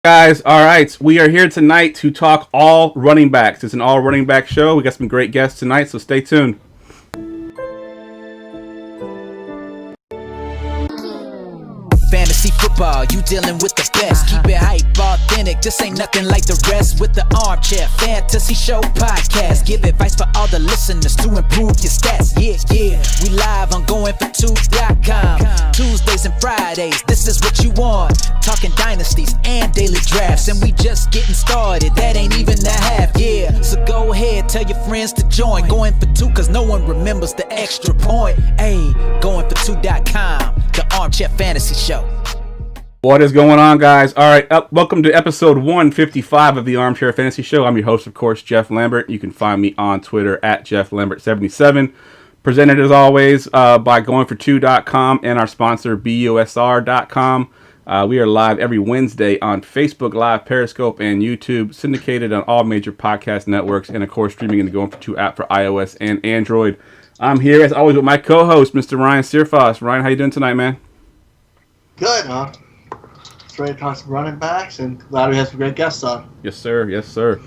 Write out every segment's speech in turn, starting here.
Guys, all right, we are here tonight to talk all running backs. It's an all running back show. We got some great guests tonight, so stay tuned. Fantasy football, you dealing with the best. Keep it hype, authentic, this ain't nothing like the rest. With the Armchair Fantasy Show podcast, give advice for all the listeners to improve your stats. Yeah, we live on goingfor2.com. Tuesdays and Fridays, this is what you want. Talking dynasties and daily drafts, and we just getting started, that ain't even the half. Yeah, so go ahead, tell your friends to join. Going for two, cause no one remembers the extra point. Hey, goingfor2.com, the Armchair Fantasy Show. What is going on, guys? All right, welcome to episode 155 of the Armchair Fantasy Show. I'm your host, of course, Jeff Lambert. You can find me on Twitter at JeffLambert77. Presented, as always, by goingfor2.com and our sponsor, busr.com. We are live every Wednesday on Facebook Live, Periscope, and YouTube, syndicated on all major podcast networks, and, of course, streaming in the Going For 2 app for iOS and Android. I'm here, as always, with my co-host, Mr. Ryan Searfoss. Ryan, how you doing tonight, man? Good, huh? Just ready to talk some running backs, and glad we have some great guests on. Yes, sir. Yes, sir.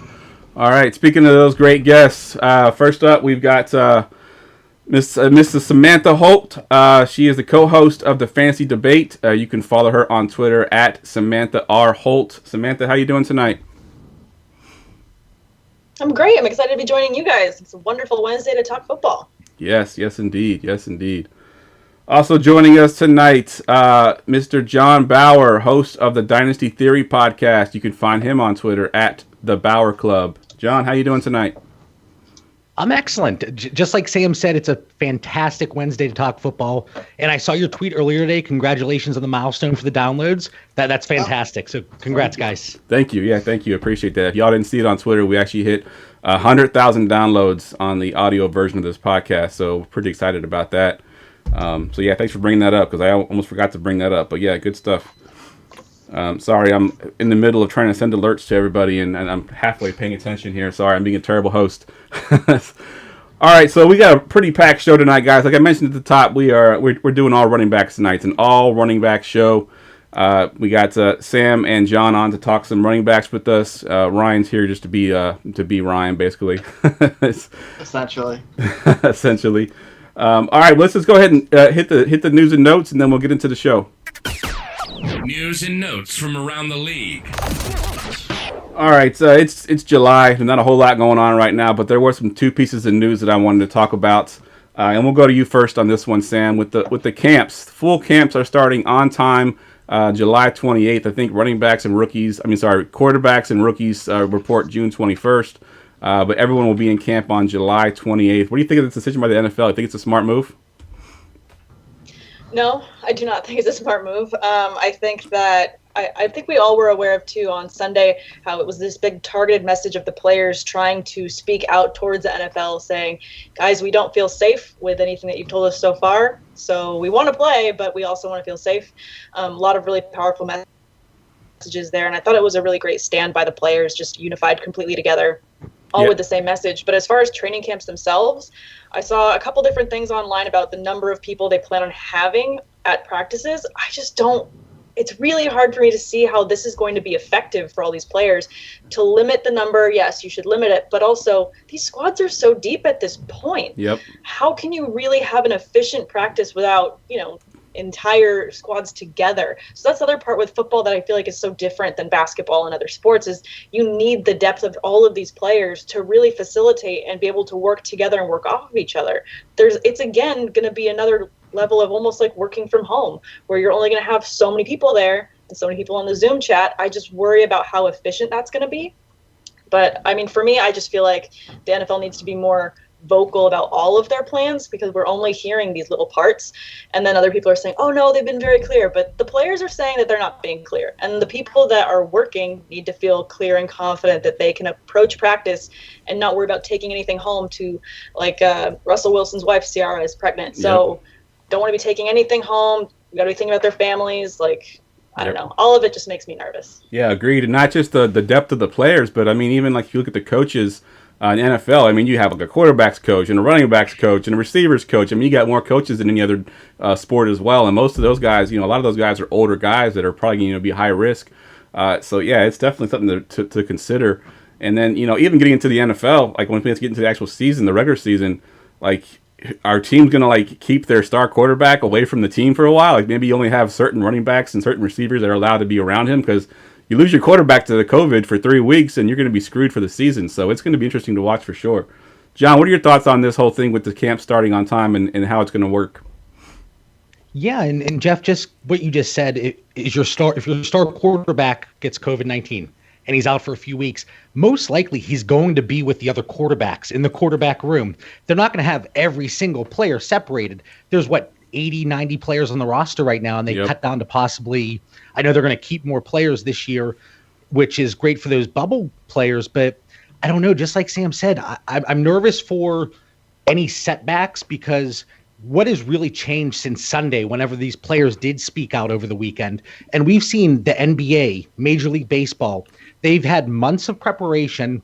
All right, speaking of those great guests, first up, we've got Mrs. Samantha Holt. She is the co-host of the Fantasy Debate. You can follow her on Twitter at Samantha R. Holt. Samantha, how you doing tonight? I'm great. I'm excited to be joining you guys. It's a wonderful Wednesday to talk football. Yes, indeed. Yes, indeed. Also joining us tonight, Mr. John Bauer, host of the Dynasty Theory podcast. You can find him on Twitter at The Bauer Club. John, how you doing tonight? I'm excellent. Just like Sam said, it's a fantastic Wednesday to talk football. And I saw your tweet earlier today. Congratulations on the milestone for the downloads. That's fantastic. So congrats, guys. Thank you. Yeah, thank you. Appreciate that. If y'all didn't see it on Twitter, we actually hit 100,000 downloads on the audio version of this podcast. So we're pretty excited about that. So yeah, thanks for bringing that up, because I almost forgot to bring that up. But yeah, good stuff. Sorry, I'm in the middle of trying to send alerts to everybody, and I'm halfway paying attention here. Sorry, I'm being a terrible host. All right, so we got a pretty packed show tonight, guys. Like I mentioned at the top, we're doing all running backs tonight. It's an all running back show. We got Sam and John on to talk some running backs with us. Ryan's here just to be Ryan, basically. Essentially. Essentially. All right, let's just go ahead and hit the news and notes, and then we'll get into the show. News and notes from around the league. All right, so it's July. There's not a whole lot going on right now, but there were some two pieces of news that I wanted to talk about, and we'll go to you first on this one, Sam. With the camps, full camps are starting on time, July 28th. I think quarterbacks and rookies report June 21st. But everyone will be in camp on July 28th. What do you think of this decision by the NFL? I think it's a smart move? No, I do not think it's a smart move. I think we all were aware of, too, on Sunday, how it was this big targeted message of the players trying to speak out towards the NFL, saying, guys, we don't feel safe with anything that you've told us so far. So we want to play, but we also want to feel safe. A lot of really powerful messages there. And I thought it was a really great stand by the players, just unified completely together. All with the same message. But as far as training camps themselves, I saw a couple different things online about the number of people they plan on having at practices. I just don't, it's really hard for me to see how this is going to be effective for all these players. To limit the number, yes, you should limit it, but also these squads are so deep at this point. Yep. How can you really have an efficient practice without, entire squads together? So that's the other part with football that I feel like is so different than basketball and other sports, is you need the depth of all of these players to really facilitate and be able to work together and work off of each other. It's again going to be another level of almost like working from home, where you're only going to have so many people there and so many people on the Zoom chat. I just worry about how efficient that's going to be. But I mean, for me, I just feel like the NFL needs to be more vocal about all of their plans, because we're only hearing these little parts, and then other people are saying, oh no, they've been very clear, but the players are saying that they're not being clear, and the people that are working need to feel clear and confident that they can approach practice and not worry about taking anything home to, like Russell Wilson's wife Ciara is pregnant, so don't want to be taking anything home. We got to be thinking about their families. I don't know, all of it just makes me nervous. Yeah, agreed. And not just the depth of the players, but I mean, even like if you look at the coaches in the NFL, I mean, you have like a quarterback's coach and a running back's coach and a receivers coach. I mean, you got more coaches than any other sport as well. And most of those guys, a lot of those guys are older guys that are probably going to be high risk. So yeah, it's definitely something to consider. And then, even getting into the NFL, like when we get into the actual season, the regular season, like our team's going to like keep their star quarterback away from the team for a while. Like maybe you only have certain running backs and certain receivers that are allowed to be around him, because you lose your quarterback to the COVID for 3 weeks and you're going to be screwed for the season. So it's going to be interesting to watch for sure. John, what are your thoughts on this whole thing with the camp starting on time and how it's going to work? Yeah, and Jeff, just what you just said, if your star quarterback gets COVID-19 and he's out for a few weeks, most likely he's going to be with the other quarterbacks in the quarterback room. They're not going to have every single player separated. There's 80, 90 players on the roster right now, and they cut down to possibly, I know they're going to keep more players this year, which is great for those bubble players, but I don't know, just like Sam said, I'm nervous for any setbacks, because what has really changed since Sunday, whenever these players did speak out over the weekend, and we've seen the NBA, Major League Baseball, they've had months of preparation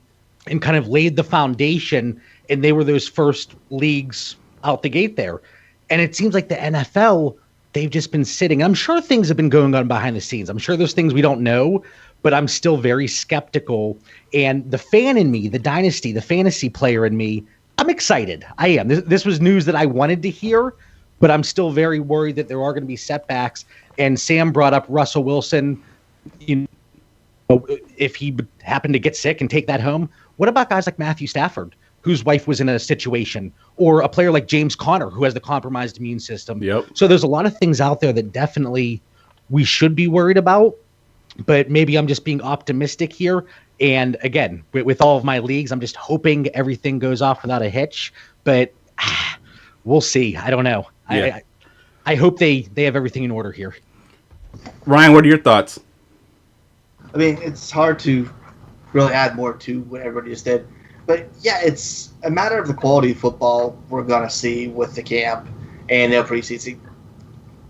and kind of laid the foundation, and they were those first leagues out the gate there. And it seems like the NFL, they've just been sitting. I'm sure things have been going on behind the scenes. I'm sure there's things we don't know, but I'm still very skeptical. And the fan in me, the dynasty, the fantasy player in me, I'm excited. I am. This was news that I wanted to hear, but I'm still very worried that there are going to be setbacks. And Sam brought up Russell Wilson. If he happened to get sick and take that home, what about guys like Matthew Stafford, whose wife was in a situation, or a player like James Conner, who has the compromised immune system? Yep. So there's a lot of things out there that definitely we should be worried about, but maybe I'm just being optimistic here. And again, with all of my leagues, I'm just hoping everything goes off without a hitch, but we'll see. I don't know. Yeah. I hope they have everything in order here. Ryan, what are your thoughts? I mean, it's hard to really add more to what everybody just did. But, yeah, it's a matter of the quality of football we're going to see with the camp and no preseason.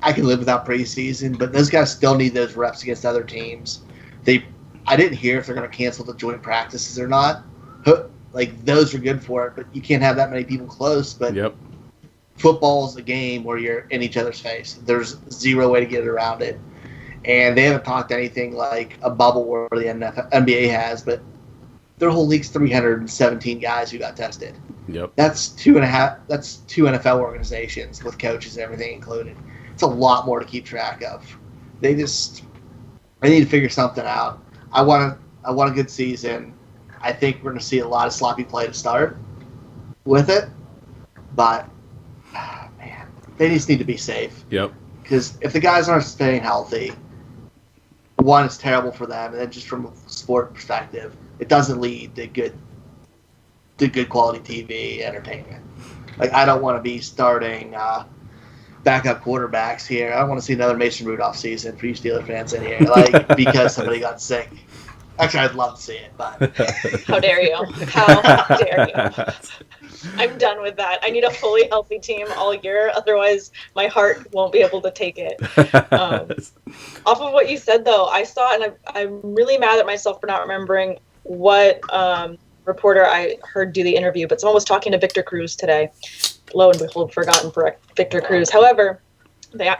I can live without preseason, but those guys still need those reps against other teams. I didn't hear if they're going to cancel the joint practices or not. Like, those are good for it, but you can't have that many people close. But football is a game where you're in each other's face. There's zero way to get around it. And they haven't talked anything like a bubble where the NBA has, but their whole league's 317 guys who got tested. Yep. That's two NFL organizations with coaches and everything included. It's a lot more to keep track of. They need to figure something out. I want a good season. I think we're going to see a lot of sloppy play to start with it, but man, they just need to be safe. Yep. Because if the guys aren't staying healthy, one, it's terrible for them, and then just from a sport perspective, it doesn't lead to good quality TV entertainment. Like, I don't want to be starting backup quarterbacks here. I don't want to see another Mason Rudolph season for you Steeler fans in here, like, because somebody got sick. Actually, I'd love to see it, but how dare you? How dare you? I'm done with that. I need a fully healthy team all year. Otherwise, my heart won't be able to take it. Off of what you said, though, I saw, and I'm really mad at myself for not remembering what reporter I heard do the interview, but someone was talking to Victor Cruz today. Lo and behold, forgotten for Victor Cruz. However,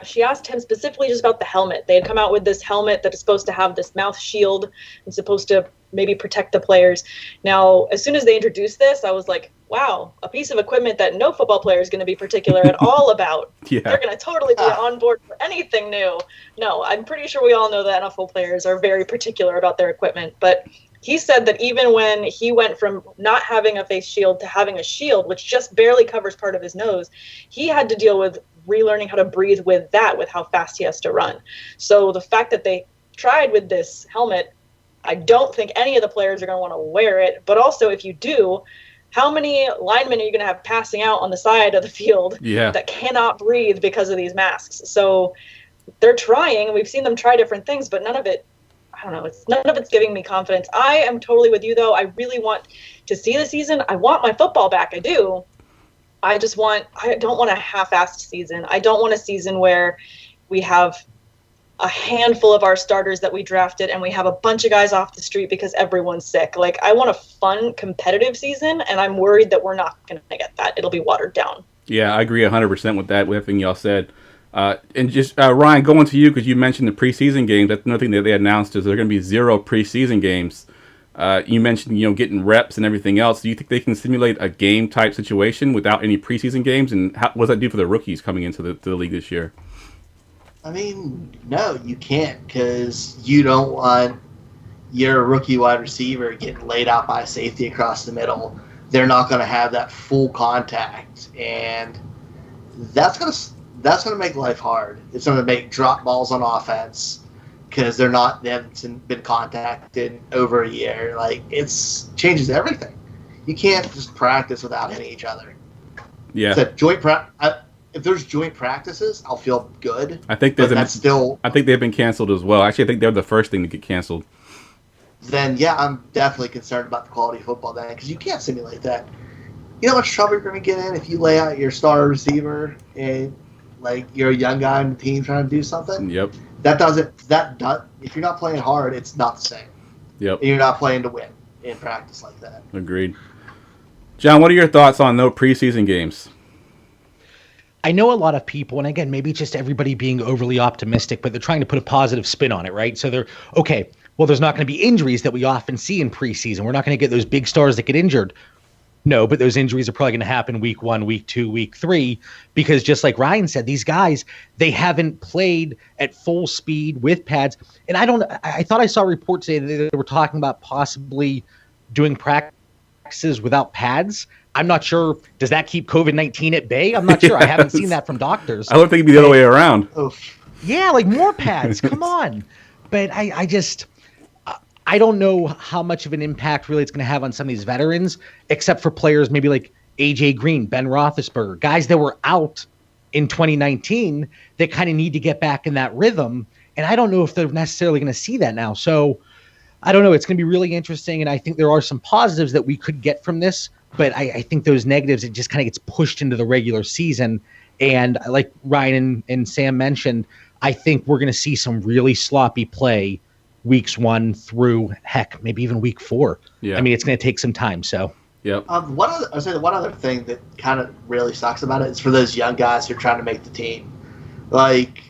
she asked him specifically just about the helmet. They had come out with this helmet that is supposed to have this mouth shield and supposed to maybe protect the players. Now, as soon as they introduced this, I was like, wow, a piece of equipment that no football player is going to be particular at all about. Yeah. They're going to totally be on board for anything new. No, I'm pretty sure we all know that NFL players are very particular about their equipment. But he said that even when he went from not having a face shield to having a shield, which just barely covers part of his nose, he had to deal with relearning how to breathe with how fast he has to run. So the fact that they tried with this helmet, I don't think any of the players are going to want to wear it. But also, if you do, how many linemen are you going to have passing out on the side of the field that cannot breathe because of these masks? So they're trying. We've seen them try different things, but none of it, I don't know, none of it's giving me confidence. I am totally with you, though. I really want to see the season. I want my football back. I do. I don't want a half-assed season. I don't want a season where we have a handful of our starters that we drafted and we have a bunch of guys off the street because everyone's sick. Like, I want a fun, competitive season, and I'm worried that we're not going to get that. It'll be watered down. Yeah, I agree 100% with that, with everything y'all said. And just Ryan, going to you because you mentioned the preseason games. That's another thing that they announced is there are going to be 0 preseason games. You mentioned getting reps and everything else. Do you think they can simulate a game type situation without any preseason games? And what does that do for the rookies coming into the league this year? I mean, no, you can't, because you don't want your rookie wide receiver getting laid out by a safety across the middle. They're not going to have that full contact, and that's going to make life hard. It's going to make drop balls on offense because they haven't been contacted over a year. Like, changes everything. You can't just practice without hitting each other. Yeah. If there's joint practices, I'll feel good. I think they've been canceled as well. Actually, I think they're the first thing to get canceled. Then, yeah, I'm definitely concerned about the quality of football then, because you can't simulate that. You know how much trouble you're going to get in if you lay out your star receiver and, like, you're a young guy on the team trying to do something? Yep. If you're not playing hard, it's not the same. Yep. And you're not playing to win in practice like that. Agreed. John, what are your thoughts on no preseason games? I know a lot of people, and again, maybe just everybody being overly optimistic, but they're trying to put a positive spin on it, right? So there's not going to be injuries that we often see in preseason. We're not going to get those big stars that get injured. No, but those injuries are probably going to happen week 1, week 2, week 3, because just like Ryan said, these guys, they haven't played at full speed with pads. And I thought I saw a report today that they were talking about possibly doing practices without pads. I'm not sure. Does that keep COVID-19 at bay? I'm not sure. I haven't seen that from doctors. I would think it'd be the other way around. Yeah, like more pads. Come on. But I don't know how much of an impact really it's going to have on some of these veterans, except for players maybe like A.J. Green, Ben Roethlisberger, guys that were out in 2019 that kind of need to get back in that rhythm. And I don't know if they're necessarily going to see that now. So I don't know. It's going to be really interesting. And I think there are some positives that we could get from this. But I think those negatives, it just kind of gets pushed into the regular season. And like Ryan and Sam mentioned, I think we're going to see some really sloppy play weeks 1 through, heck, maybe even week 4. Yeah. I mean, it's going to take some time. So, yep. One other thing that kind of really sucks about it is for those young guys who are trying to make the team. Like,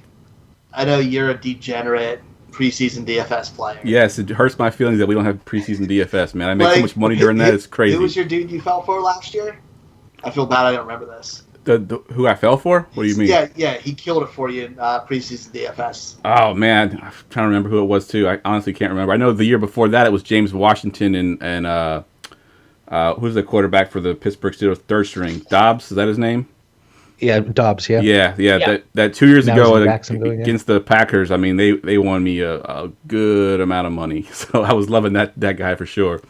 I know you're a degenerate preseason DFS player. Yes, it hurts my feelings that we don't have preseason DFS, man. I make so much money during that. It's crazy. Who was your dude you fell for last year? I feel bad I don't remember this. Who I fell for? What do you mean? Yeah, he killed it for you in preseason DFS. Oh, man. I'm trying to remember who it was, too. I honestly can't remember. I know the year before that it was James Washington and who's the quarterback for the Pittsburgh Steelers, third string? Dobbs, is that his name? Yeah, Dobbs, yeah. Yeah. That 2 years ago against yeah. the Packers, I mean, they won me a good amount of money. So I was loving that guy for sure.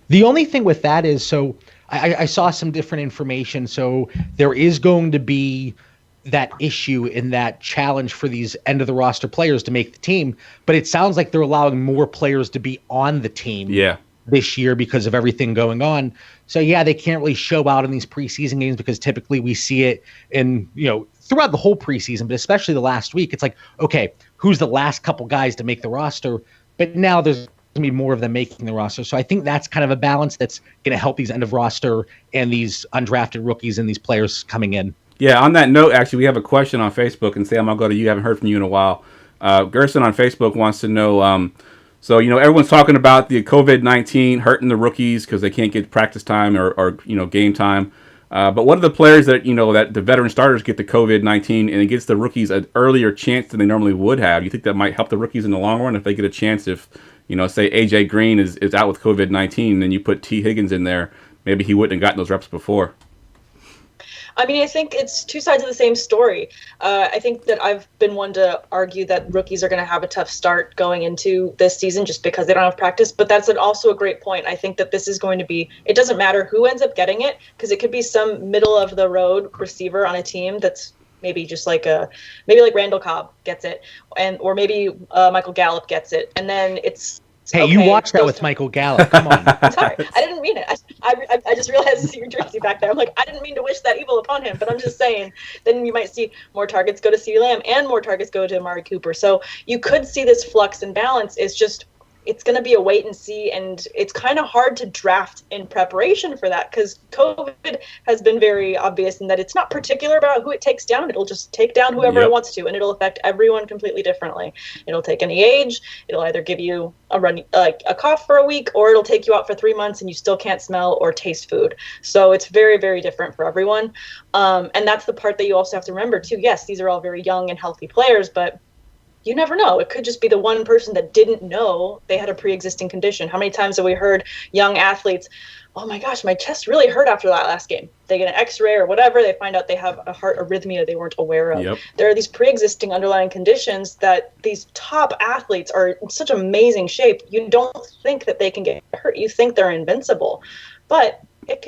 The only thing with that is, so I saw some different information. So there is going to be that issue in that challenge for these end of the roster players to make the team. But it sounds like they're allowing more players to be on the team this year because of everything going on. So yeah, they can't really show out in these preseason games because typically we see it in, throughout the whole preseason, but especially the last week. It's like, okay, who's the last couple guys to make the roster? But now there's going to be more of them making the roster. So I think that's kind of a balance that's going to help these end of roster and these undrafted rookies and these players coming in. Yeah, on that note, actually, we have a question on Facebook, and Sam, I'll go to you. I haven't heard from you in a while. Gerson on Facebook wants to know, so, everyone's talking about the COVID-19 hurting the rookies because they can't get practice time or game time. But what are the players that, that the veteran starters get the COVID-19 and it gives the rookies an earlier chance than they normally would have? Do you think that might help the rookies in the long run if they get a chance if, say A.J. Green is out with COVID-19 and then you put T. Higgins in there, maybe he wouldn't have gotten those reps before? I mean, I think it's two sides of the same story. I think that I've been one to argue that rookies are going to have a tough start going into this season just because they don't have practice. But that's also a great point. I think that this is going to be, it doesn't matter who ends up getting it because it could be some middle of the road receiver on a team that's maybe just like maybe like Randall Cobb gets it, or maybe Michael Gallup gets it. And then it's, hey, okay, you watched that with Michael Gallup. Come on. Sorry, I didn't mean it. I just realized to see your jersey back there. I'm like, I didn't mean to wish that evil upon him, but I'm just saying. Then you might see more targets go to CeeDee Lamb and more targets go to Amari Cooper. So you could see this flux and balance. It's just it's going to be a wait and see, and it's kind of hard to draft in preparation for that because COVID has been very obvious in that it's not particular about who it takes down. It'll just take down whoever it wants to, and it'll affect everyone completely differently. It'll take any age. It'll either give you a cough for a week, or it'll take you out for 3 months and you still can't smell or taste food. So it's very, very different for everyone. And that's the part that you also have to remember too. Yes, these are all very young and healthy players, but you never know. It could just be the one person that didn't know they had a pre-existing condition. How many times have we heard young athletes, oh my gosh, my chest really hurt after that last game. They get an x-ray or whatever, they find out they have a heart arrhythmia they weren't aware of. There are these pre-existing underlying conditions that these top athletes are in such amazing shape. You don't think that they can get hurt. You think they're invincible. But it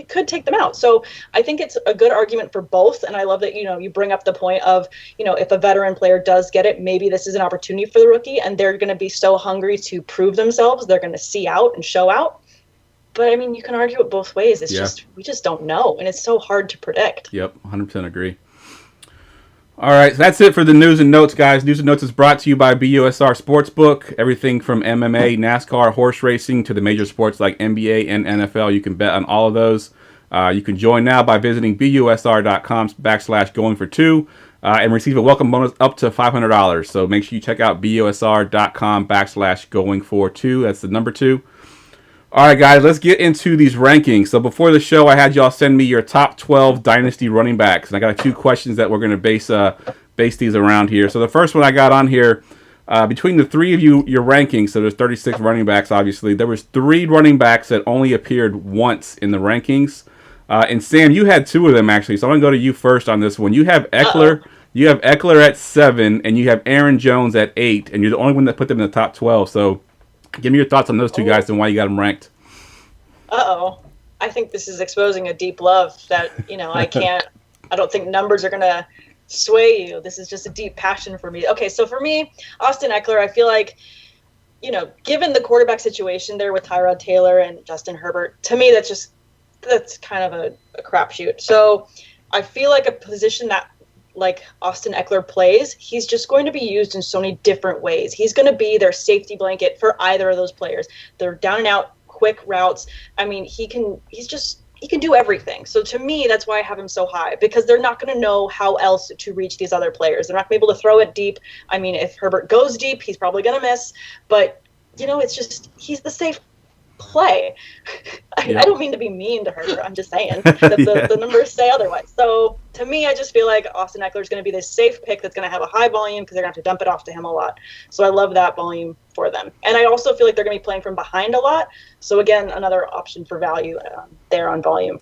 could take them out. So I think it's a good argument for both. And I love that, you bring up the point of, if a veteran player does get it, maybe this is an opportunity for the rookie and they're going to be so hungry to prove themselves. They're going to see out and show out. But I mean, you can argue it both ways. It's we just don't know. And it's so hard to predict. Yep. 100% agree. All right. So that's it for the news and notes, guys. News and notes is brought to you by BUSR Sportsbook. Everything from MMA, NASCAR, horse racing to the major sports like NBA and NFL. You can bet on all of those. You can join now by visiting busr.com/going-for-2 and receive a welcome bonus up to $500. So make sure you check out busr.com/going-for-2. That's the number 2. All right, guys, let's get into these rankings. So before the show, I had y'all send me your top 12 Dynasty running backs. And I got 2 questions that we're going to base these around here. So the first one I got on here, between the 3 of you, your rankings, so there's 36 running backs, obviously. There was 3 running backs that only appeared once in the rankings. And Sam, you had 2 of them, actually. So I'm going to go to you first on this one. You have Eckler. You have Eckler at 7, and you have Aaron Jones at 8, and you're the only one that put them in the top 12. So give me your thoughts on those 2 guys and why you got them ranked. I think this is exposing a deep love that, I don't think numbers are going to sway you. This is just a deep passion for me. Okay, so for me, Austin Eckler, I feel like, given the quarterback situation there with Tyrod Taylor and Justin Herbert, to me, that's kind of a crapshoot. So I feel like a position that, like Austin Eckler plays, he's just going to be used in so many different ways. He's going to be their safety blanket for either of those players. They're down and out, quick routes. I mean, he can do everything. So to me, that's why I have him so high, because they're not going to know how else to reach these other players. They're not going to be able to throw it deep. I mean, if Herbert goes deep, he's probably going to miss, but it's just, he's the safe play. I don't mean to be mean to Herbert. I'm just saying that the numbers say otherwise. So to me, I just feel like Austin Eckler is going to be this safe pick that's going to have a high volume because they're going to have to dump it off to him a lot. So I love that volume for them. And I also feel like they're going to be playing from behind a lot. So again, another option for value there on volume.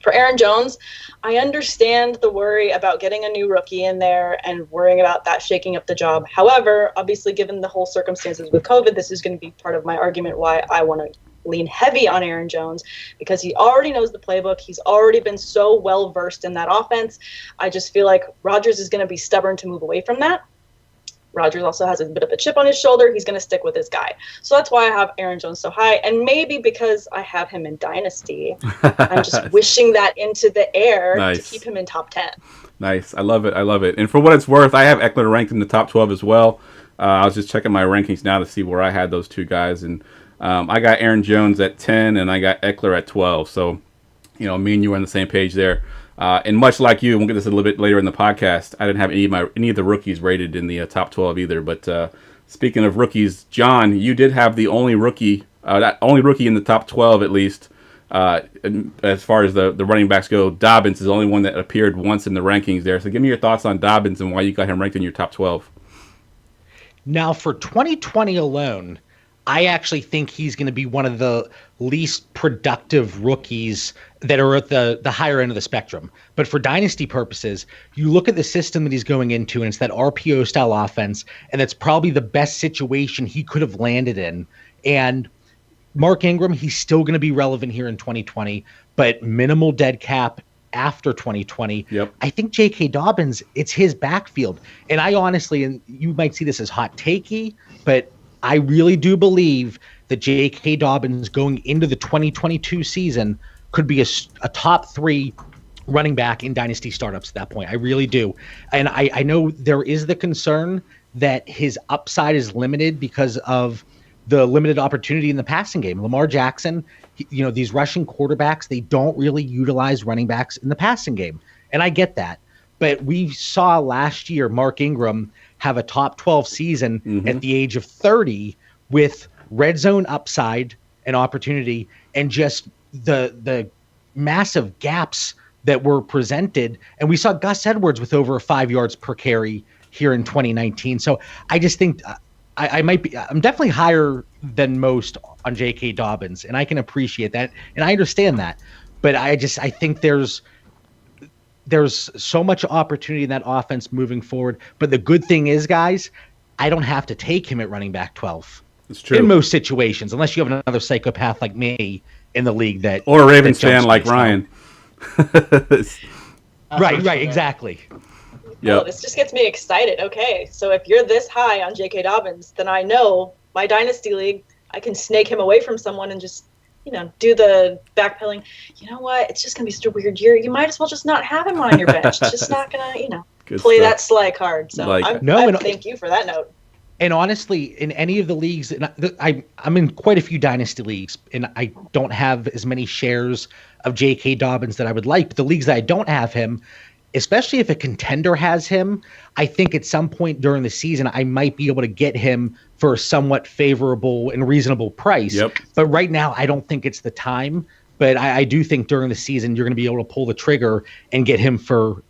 For Aaron Jones, I understand the worry about getting a new rookie in there and worrying about that shaking up the job. However, obviously, given the whole circumstances with COVID, this is going to be part of my argument why I want to lean heavy on Aaron Jones, because he already knows the playbook. He's already been so well versed in that offense. I just feel like Rodgers is going to be stubborn to move away from that. Rodgers also has a bit of a chip on his shoulder. He's going to stick with his guy. So that's why I have Aaron Jones so high. And maybe because I have him in Dynasty, I'm just wishing that into the air to keep him in top 10. Nice. I love it. And for what it's worth, I have Eckler ranked in the top 12 as well. I was just checking my rankings now to see where I had those 2 guys. And I got Aaron Jones at 10 and I got Eckler at 12. So, me and you were on the same page there. And much like you, we'll get this a little bit later in the podcast, I didn't have any of the rookies rated in the top 12 either. But speaking of rookies, John, you did have the only rookie in the top 12 at least, as far as the running backs go. Dobbins is the only one that appeared once in the rankings there. So give me your thoughts on Dobbins and why you got him ranked in your top 12. Now, for 2020 alone, I actually think he's going to be one of the least productive rookies that are at the higher end of the spectrum. But for dynasty purposes, you look at the system that he's going into, and it's that RPO style offense, and that's probably the best situation he could have landed in. And Mark Ingram, he's still going to be relevant here in 2020, but minimal dead cap after 2020. Yep. I think J.K. Dobbins, it's his backfield. And I honestly, and you might see this as hot takey, but I really do believe that J.K. Dobbins going into the 2022 season could be a top 3 running back in dynasty startups at that point. I really do. And I know there is the concern that his upside is limited because of the limited opportunity in the passing game. Lamar Jackson, these rushing quarterbacks, they don't really utilize running backs in the passing game. And I get that. But we saw last year Mark Ingram have a top 12 season at the age of 30 with red zone upside and opportunity and just the massive gaps that were presented. And we saw Gus Edwards with over 5 yards per carry here in 2019. So I just think I'm definitely higher than most on J.K. Dobbins, and I can appreciate that. And I understand that. But I think there's so much opportunity in that offense moving forward. But the good thing is, guys, I don't have to take him at running back 12. It's true. In most situations, unless you have another psychopath like me in the league or a Ravens fan like Ryan. Right, exactly. Yeah. Oh, this just gets me excited. Okay, so if you're this high on J.K. Dobbins, then I know my Dynasty League, I can snake him away from someone and just, do the backpedaling. You know what? It's just going to be such a weird year. You might as well just not have him on your bench. It's just not going to, play that sly card. So thank you for that note. And honestly, in any of the leagues, and I'm in quite a few Dynasty leagues, and I don't have as many shares of J.K. Dobbins that I would like. But the leagues that I don't have him, especially if a contender has him, I think at some point during the season, I might be able to get him for a somewhat favorable and reasonable price. Yep. But right now, I don't think it's the time. But I do think during the season, you're going to be able to pull the trigger and get him for,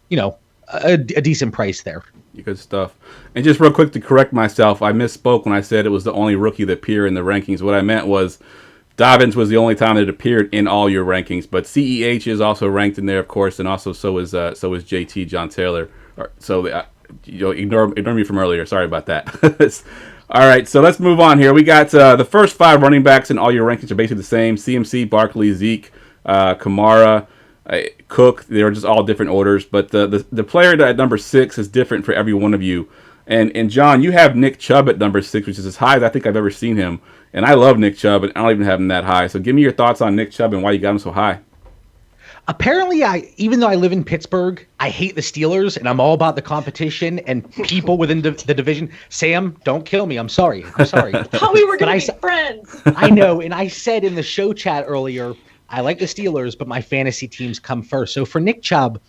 a decent price there. Good stuff. And just real quick to correct myself, I misspoke when I said it was the only rookie that appeared in the rankings. What I meant was Dobbins was the only time that it appeared in all your rankings, but CEH is also ranked in there, of course, and also so is JT John Taylor. Ignore me from earlier. Sorry about that. All right, so let's move on here. We got the first 5 running backs in all your rankings are basically the same: CMC, Barkley, Zeke, Kamara, Cook. They're just all different orders, but the player at number 6 is different for every one of you. And John, you have Nick Chubb at number 6, which is as high as I think I've ever seen him. And I love Nick Chubb, and I don't even have him that high. So give me your thoughts on Nick Chubb and why you got him so high. Apparently, even though I live in Pittsburgh, I hate the Steelers, and I'm all about the competition and people within the division. Sam, don't kill me. I'm sorry. Thought we were going to be friends. I know, and I said in the show chat earlier, I like the Steelers, but my fantasy teams come first. So for Nick Chubb,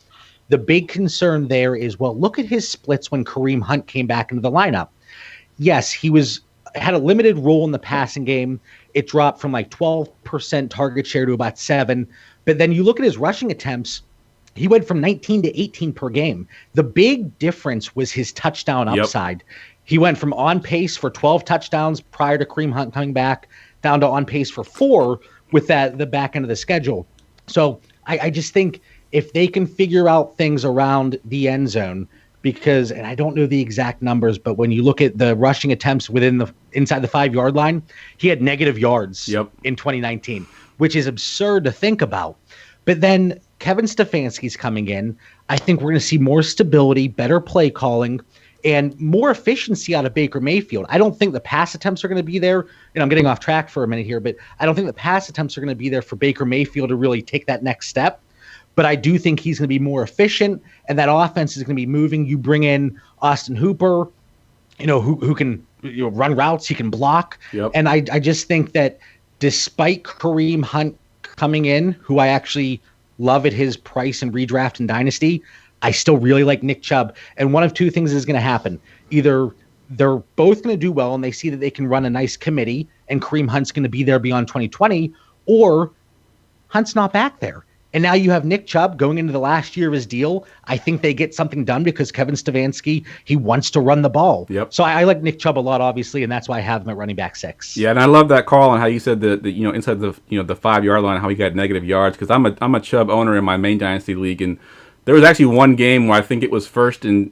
the big concern there is, look at his splits when Kareem Hunt came back into the lineup. Yes, he had a limited role in the passing game. It dropped from 12% target share to about 7%. But then you look at his rushing attempts, he went from 19 to 18 per game. The big difference was his touchdown upside. Yep. He went from on pace for 12 touchdowns prior to Kareem Hunt coming back down to on pace for 4 with the back end of the schedule. So I just think if they can figure out things around the end zone, and I don't know the exact numbers, but when you look at the rushing attempts inside the 5-yard line, he had negative yards in 2019, which is absurd to think about. But then Kevin Stefanski's coming in. I think we're going to see more stability, better play calling, and more efficiency out of Baker Mayfield. I don't think the pass attempts are going to be there. And I'm getting off track for a minute here, but I don't think the pass attempts are going to be there for Baker Mayfield to really take that next step. But I do think he's going to be more efficient, and that offense is going to be moving. You bring in Austin Hooper, who can run routes, he can block. Yep. And I just think that despite Kareem Hunt coming in, who I actually love at his price and redraft in Dynasty, I still really like Nick Chubb. And one of two things is going to happen. Either they're both going to do well and they see that they can run a nice committee and Kareem Hunt's going to be there beyond 2020, or Hunt's not back there. And now you have Nick Chubb going into the last year of his deal. I think they get something done because Kevin Stefanski, he wants to run the ball. Yep. So I like Nick Chubb a lot, obviously, and that's why I have him at running back 6. Yeah, and I love that call on how you said that inside the the 5-yard line, how he got negative yards, because I'm a Chubb owner in my main Dynasty league, and there was actually one game where I think it was first and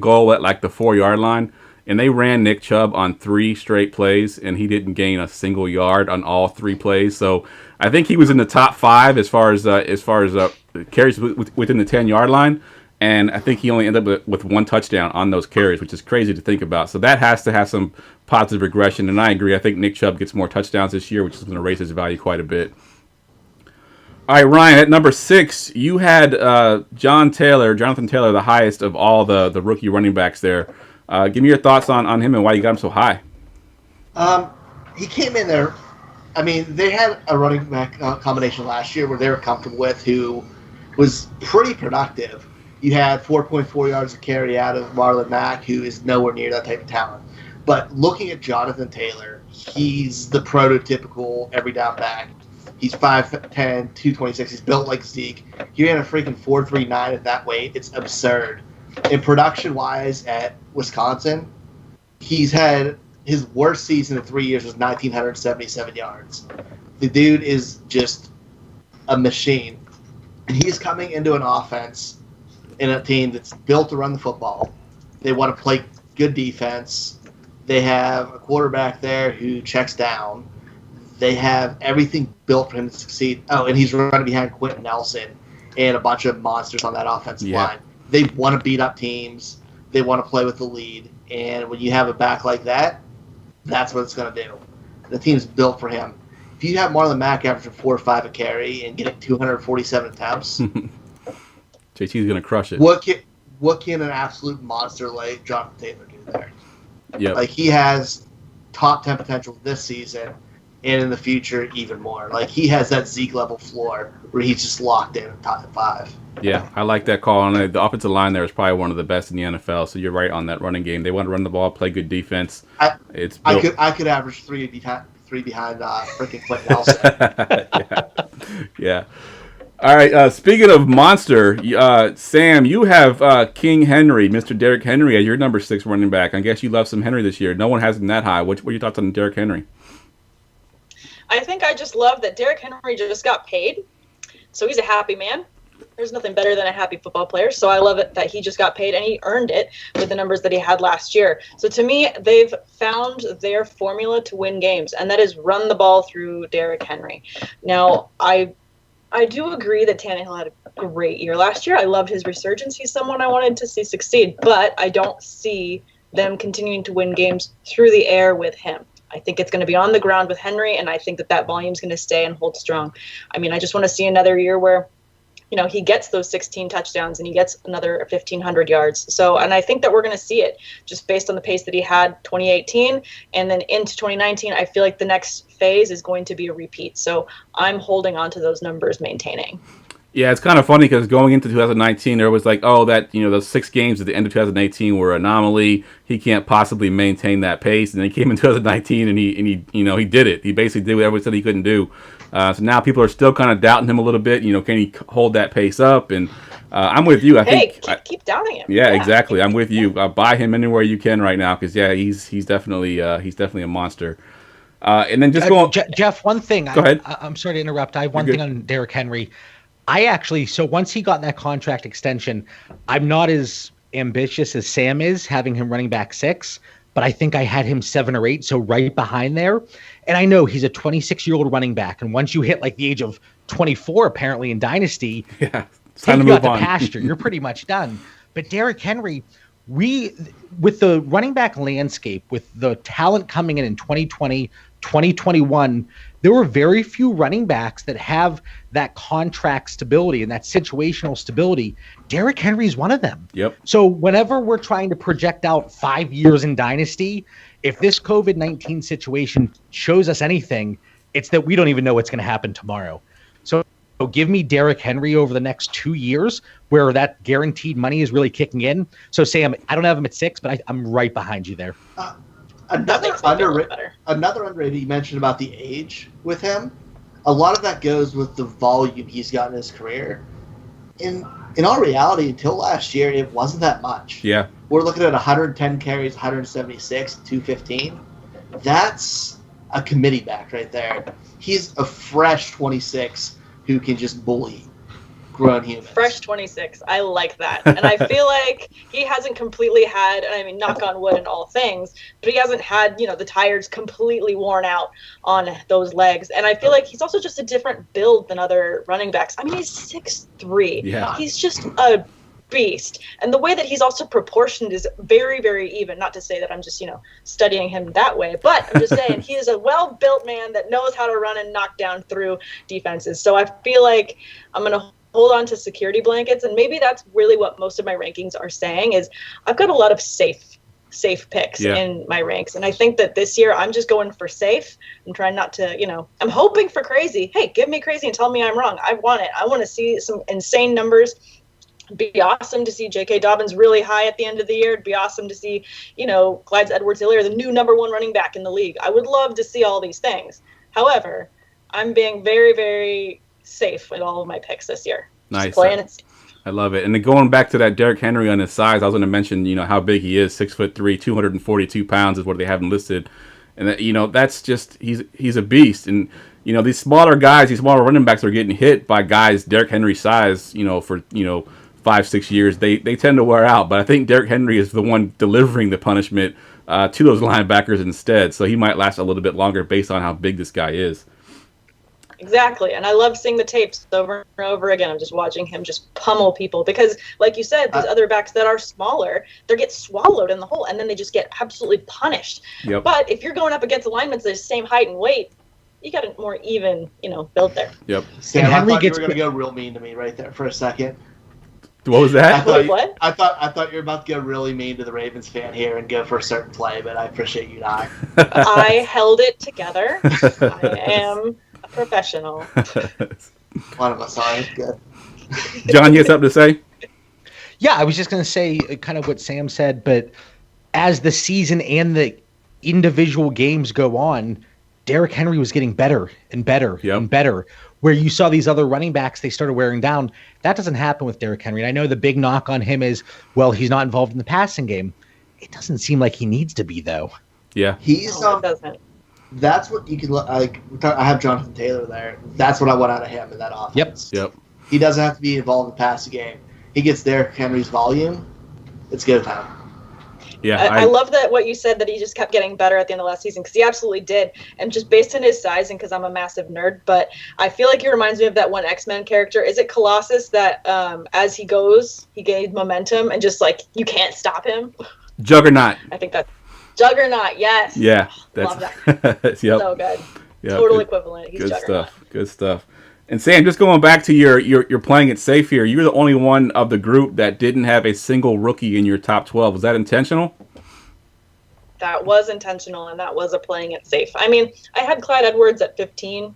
goal at the 4-yard line, and they ran Nick Chubb on 3 straight plays, and he didn't gain a single yard on all 3 plays. So I think he was in the top 5 as far as carries within the 10-yard line, and I think he only ended up with 1 touchdown on those carries, which is crazy to think about. So that has to have some positive regression, and I agree. I think Nick Chubb gets more touchdowns this year, which is going to raise his value quite a bit. All right, Ryan, at number 6, you had Jonathan Taylor, the highest of all the rookie running backs there. Give me your thoughts on him and why you got him so high. He came in there. I mean, they had a running back combination last year where they were comfortable with, who was pretty productive. You had 4.4 yards of carry out of Marlon Mack, who is nowhere near that type of talent. But looking at Jonathan Taylor, he's the prototypical every down back. He's 5'10", 226. He's built like Zeke. He ran a freaking 4.39 at that weight. It's absurd. And production-wise at Wisconsin, he's had his worst season in 3 years was 1,977 yards. The dude is just a machine. And he's coming into an offense in a team that's built to run the football. They want to play good defense. They have a quarterback there who checks down. They have everything built for him to succeed. Oh, and he's running behind Quentin Nelson and a bunch of monsters on that offensive line. They want to beat up teams. They want to play with the lead. And when you have a back like that, that's what it's going to do. The team's built for him. If you have Marlon Mack averaging 4 or 5 a carry and getting 247 attempts, JT's going to crush it. What can an absolute monster like Jonathan Taylor do there? Yep. Like, he has top 10 potential this season, and in the future even more. Like, he has that Zeke level floor where he's just locked in top 5. Yeah, I like that call. And the offensive line there is probably one of the best in the NFL. So you're right on that running game. They want to run the ball, play good defense. I could average 3 behind freaking Quentin Nelson. Yeah. All right. Speaking of monster, Sam, you have King Henry, Mr. Derrick Henry, as your number 6 running back. I guess you love some Henry this year. No one has him that high. What are your thoughts on Derrick Henry? I think I just love that Derrick Henry just got paid, so he's a happy man. There's nothing better than a happy football player, so I love it that he just got paid, and he earned it with the numbers that he had last year. So to me, they've found their formula to win games, and that is run the ball through Derrick Henry. Now, I do agree that Tannehill had a great year last year. I loved his resurgence. He's someone I wanted to see succeed, but I don't see them continuing to win games through the air with him. I think it's going to be on the ground with Henry, and I think that volume is going to stay and hold strong. I mean, I just want to see another year where, he gets those 16 touchdowns and he gets another 1,500 yards. So, and I think that we're going to see it just based on the pace that he had 2018 and then into 2019. I feel like the next phase is going to be a repeat. So I'm holding on to those numbers, maintaining. Yeah, it's kind of funny because going into 2019, there was like, those 6 games at the end of 2018 were an anomaly. He can't possibly maintain that pace. And then he came in 2019 and he did it. He basically did what everyone said he couldn't do. So now people are still kind of doubting him a little bit. Can he hold that pace up? And I'm with you. Keep doubting him. Yeah, exactly. I'm with you. Buy him anywhere you can right now because he's definitely a monster. And then just Jeff, one thing. Go ahead. I'm sorry to interrupt. I have one thing on Derrick Henry. So once he got that contract extension, I'm not as ambitious as Sam is, having him running back 6, but I think I had him 7 or 8, so right behind there. And I know he's a 26-year-old running back, and once you hit like the age of 24, apparently in Dynasty, it's time to move on. The pasture. You're pretty much done. But Derrick Henry, with the running back landscape, with the talent coming in 2020, 2021, there were very few running backs that have that contract stability and that situational stability. Derrick Henry is one of them. Yep. So whenever we're trying to project out 5 years in Dynasty, if this COVID-19 situation shows us anything, it's that we don't even know what's going to happen tomorrow. So give me Derrick Henry over the next 2 years where that guaranteed money is really kicking in. So Sam, I don't have him at 6, but I'm right behind you there. Another underrated you mentioned about the age with him. A lot of that goes with the volume he's got in his career. In all reality, until last year, it wasn't that much. Yeah. We're looking at 110 carries, 176, 215. That's a committee back right there. He's a fresh 26 who can just bully grown humans. Fresh 26. I like that. And I feel like he hasn't completely had, and I mean, knock on wood and all things, but he hasn't had, the tires completely worn out on those legs. And I feel like he's also just a different build than other running backs. I mean, he's 6'3". Yeah. He's just a beast. And the way that he's also proportioned is very, very even. Not to say that I'm just, studying him that way, but I'm just saying he is a well-built man that knows how to run and knock down through defenses. So I feel like I'm going to hold on to security blankets, and maybe that's really what most of my rankings are saying is I've got a lot of safe safe picks Yeah. in my ranks. And I think that this year I'm just going for safe. I'm trying not to, I'm hoping for crazy. Hey, give me crazy and tell me I'm wrong. I want it. I want to see some insane numbers. It'd be awesome to see J.K. Dobbins really high at the end of the year. It'd be awesome to see, Clyde Edwards-Helaire, the new number 1 running back in the league. I would love to see all these things. However, I'm being very, very safe in all of my picks this year. Nice. Just playing it safe. I love it. And then going back to that Derrick Henry on his size, I was going to mention, how big he is. 6'3", 242 pounds is what they have him listed. And that, that's just, he's a beast. And, these smaller guys, these smaller running backs are getting hit by guys Derrick Henry's size, for, 5-6 years. They tend to wear out. But I think Derrick Henry is the one delivering the punishment to those linebackers instead. So he might last a little bit longer based on how big this guy is. Exactly. And I love seeing the tapes over and over again. I'm just watching him just pummel people because, like you said, these other backs that are smaller, they get swallowed in the hole and then they just get absolutely punished. Yep. But if you're going up against alignments that are the same height and weight, you got a more even, build there. Yep. Sam, I Henry thought you gets were going to go real mean to me right there for a second. What was that? What? I thought you were about to go really mean to the Ravens fan here and go for a certain play, but I appreciate you not. I held it together. I am a professional. One of us are. Good. John, you have something to say? Yeah, I was just going to say kind of what Sam said, but as the season and the individual games go on, Derrick Henry was getting better and better and better. Where you saw these other running backs, they started wearing down. That doesn't happen with Derrick Henry. And I know the big knock on him is, well, he's not involved in the passing game. It doesn't seem like he needs to be, though. Yeah. He's It doesn't. That's what you can like. I have Jonathan Taylor there. That's what I want out of him in that offense. Yep. He doesn't have to be involved in the passing game. He gets Derrick Henry's volume. It's go time. Yeah. I love that what you said, that he just kept getting better at the end of last season, because he absolutely did. And just based on his size, and because I'm a massive nerd, but I feel like he reminds me of that one X-Men character. Is it Colossus that as he goes, he gains momentum and just like you can't stop him? Juggernaut. I think that's Juggernaut. Yes. Yeah. Love That's that. yep. So good. Yep. Total Good- equivalent. He's Good Juggernaut. stuff. Good stuff. And Sam, just going back to your playing it safe here, you're the only one of the group that didn't have a single rookie in your top 12. Was that intentional? That was intentional, and that was a playing it safe. I mean, I had Clyde Edwards at 15,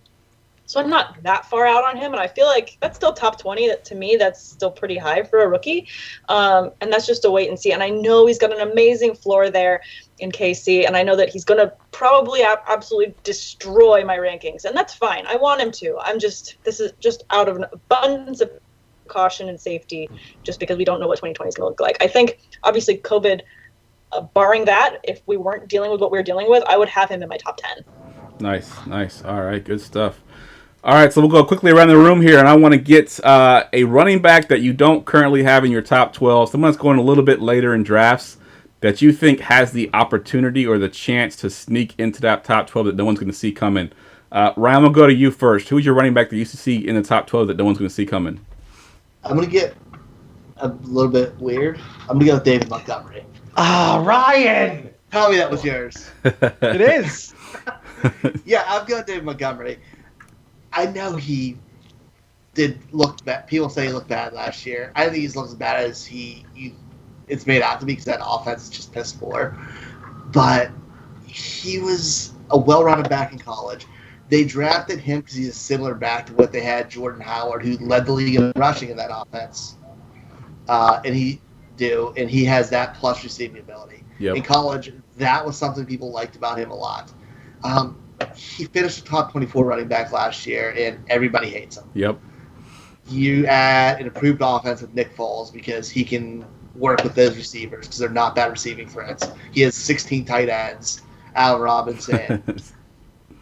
so I'm not that far out on him, and I feel like that's still top 20. That, to me, that's still pretty high for a rookie, and that's just a wait and see. And I know he's got an amazing floor there in KC, and I know that he's going to probably absolutely destroy my rankings, and that's fine. I want him to. This is just out of an abundance of caution and safety, just because we don't know what 2020 is going to look like. I think, obviously, COVID, barring that, if we weren't dealing with what we were dealing with, I would have him in my top 10. Nice. All right, good stuff. All right, so we'll go quickly around the room here, and I want to get a running back that you don't currently have in your top 12, someone that's going a little bit later in drafts that you think has the opportunity or the chance to sneak into that top 12 that no one's going to see coming. Ryan, we'll go to you first. Who's your running back that you used to see in the top 12 that no one's going to see coming? I'm going to get a little bit weird. I'm going to go with David Montgomery. Ah, Ryan! Tell me that was yours. It is. Yeah, I've got David Montgomery. I know he did look bad. People say he looked bad last year. I think he's looked as bad as it's made out to be, because that offense is just piss poor. But he was a well-rounded back in college. They drafted him because he's a similar back to what they had Jordan Howard, who led the league in rushing in that offense. And he has that plus receiving ability. Yep. In college, that was something people liked about him a lot. He finished the top 24 running back last year, and everybody hates him. Yep. You add an improved offense with Nick Foles, because he can work with those receivers, because they're not bad receiving threats. He has 16 tight ends, Allen Robinson.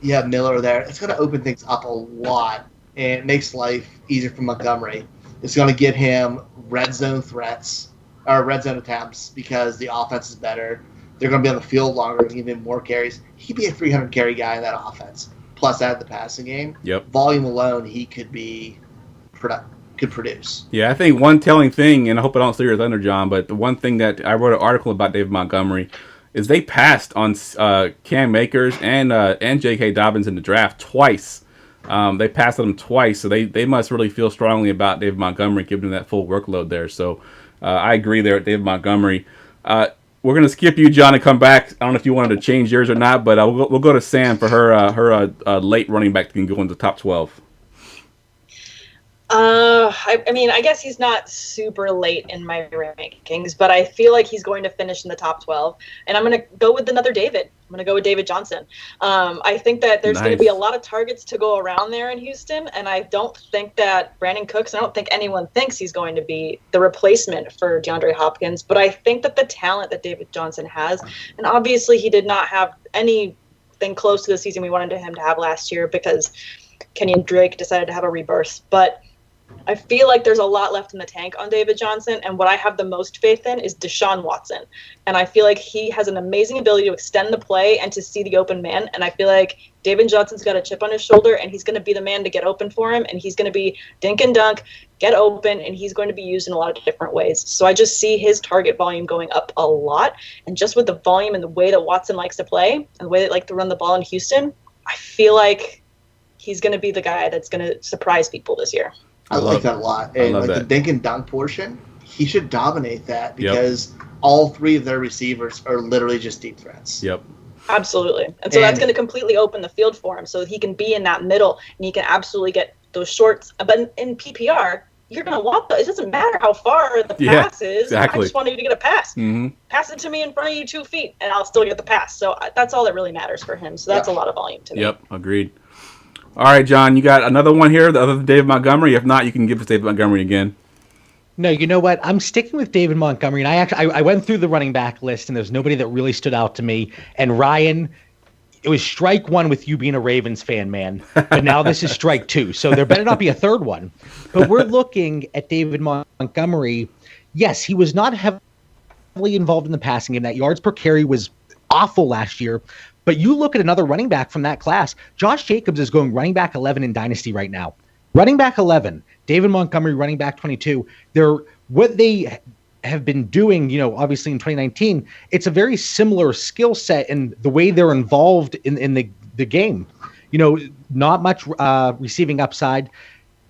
You have Miller there. It's going to open things up a lot, and it makes life easier for Montgomery. It's going to give him red zone threats, or red zone attempts, because the offense is better. They're going to be on the field longer, give him more carries. He could be a 300 carry guy in that offense. Plus, add the passing game. Yep. Volume alone, he could produce. Yeah, I think one telling thing, and I hope I don't steal your thunder, John, but the one thing that I wrote an article about David Montgomery is they passed on Cam Akers and J.K. Dobbins in the draft twice. They passed on them twice, so they must really feel strongly about David Montgomery, giving him that full workload there. So I agree there with David Montgomery. we're gonna skip you, John, and come back. I don't know if you wanted to change yours or not, but we'll go to Sam for her late running back that can go into the top 12. I mean, I guess he's not super late in my rankings, but I feel like he's going to finish in the top 12. And I'm going to go with another David. I'm going to go with David Johnson. I think that there's going to be a lot of targets to go around there in Houston, and I don't think that Brandon Cooks, I don't think anyone thinks he's going to be the replacement for DeAndre Hopkins, but I think that the talent that David Johnson has, and obviously he did not have anything close to the season we wanted him to have last year because Kenyon Drake decided to have a rebirth, but I feel like there's a lot left in the tank on David Johnson, and what I have the most faith in is Deshaun Watson. And I feel like he has an amazing ability to extend the play and to see the open man, and I feel like David Johnson's got a chip on his shoulder, and he's going to be the man to get open for him, and he's going to be dink and dunk, get open, and he's going to be used in a lot of different ways. So I just see his target volume going up a lot, and just with the volume and the way that Watson likes to play, and the way they like to run the ball in Houston, I feel like he's going to be the guy that's going to surprise people this year. I like that a lot. And like the dink and dunk portion, he should dominate that because all three of their receivers are literally just deep threats. Yep. Absolutely. And so that's going to completely open the field for him so that he can be in that middle and he can absolutely get those shorts. But in PPR, you're going to want those. It doesn't matter how far the pass is. Exactly. I just want you to get a pass. Mm-hmm. Pass it to me in front of you 2 feet, and I'll still get the pass. So that's all that really matters for him. So that's a lot of volume to me. Yep, agreed. All right, John, you got another one here, the other than David Montgomery? If not, you can give us David Montgomery again. No, you know what? I'm sticking with David Montgomery, and I went through the running back list, and there's nobody that really stood out to me. And Ryan, it was strike one with you being a Ravens fan, man. But now this is strike two, so there better not be a third one. But we're looking at David Montgomery. Yes, he was not heavily involved in the passing game. That yards per carry was awful last year. But you look at another running back from that class. Josh Jacobs is going running back 11 in Dynasty right now. Running back 11. David Montgomery running back 22. What they have been doing, obviously in 2019, it's a very similar skill set in the way they're involved in the game. Not much receiving upside.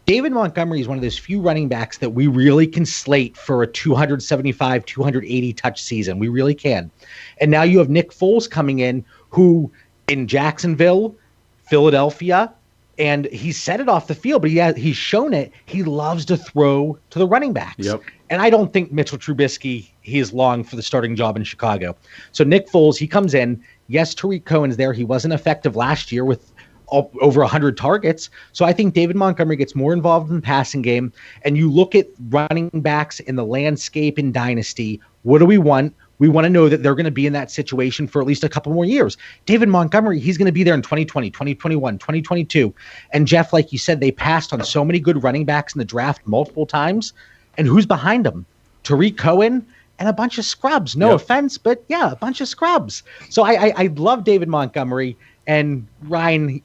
David Montgomery is one of those few running backs that we really can slate for a 275, 280 touch season. We really can. And now you have Nick Foles coming in, who in Jacksonville, Philadelphia, and he set it off the field, but he's shown it. He loves to throw to the running backs. Yep. And I don't think Mitchell Trubisky, he is long for the starting job in Chicago. So Nick Foles, he comes in. Yes, Tariq Cohen's there. He wasn't effective last year with over 100 targets. So I think David Montgomery gets more involved in the passing game. And you look at running backs in the landscape in Dynasty. What do we want? We want to know that they're going to be in that situation for at least a couple more years. David Montgomery, he's going to be there in 2020, 2021, 2022. And Jeff, like you said, they passed on so many good running backs in the draft multiple times. And who's behind them? Tariq Cohen and a bunch of scrubs. No offense, but yeah, a bunch of scrubs. So I love David Montgomery. And Ryan,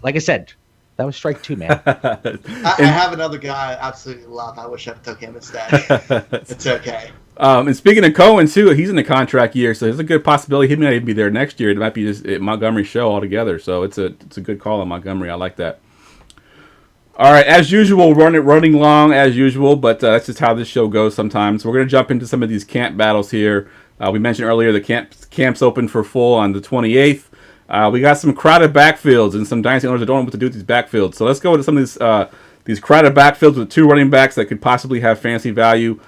like I said, that was strike two, man. I have another guy I absolutely love. I wish I took him instead. It's okay. And speaking of Cohen, too, he's in the contract year, so there's a good possibility he may even be there next year. It might be just Montgomery's show altogether. So it's a good call on Montgomery. I like that. All right, as usual, running long as usual, but that's just how this show goes sometimes. We're going to jump into some of these camp battles here. We mentioned earlier the camps open for full on the 28th. We got some crowded backfields and some dynasty owners that don't know what to do with these backfields. So let's go into some of these crowded backfields with two running backs that could possibly have fantasy value.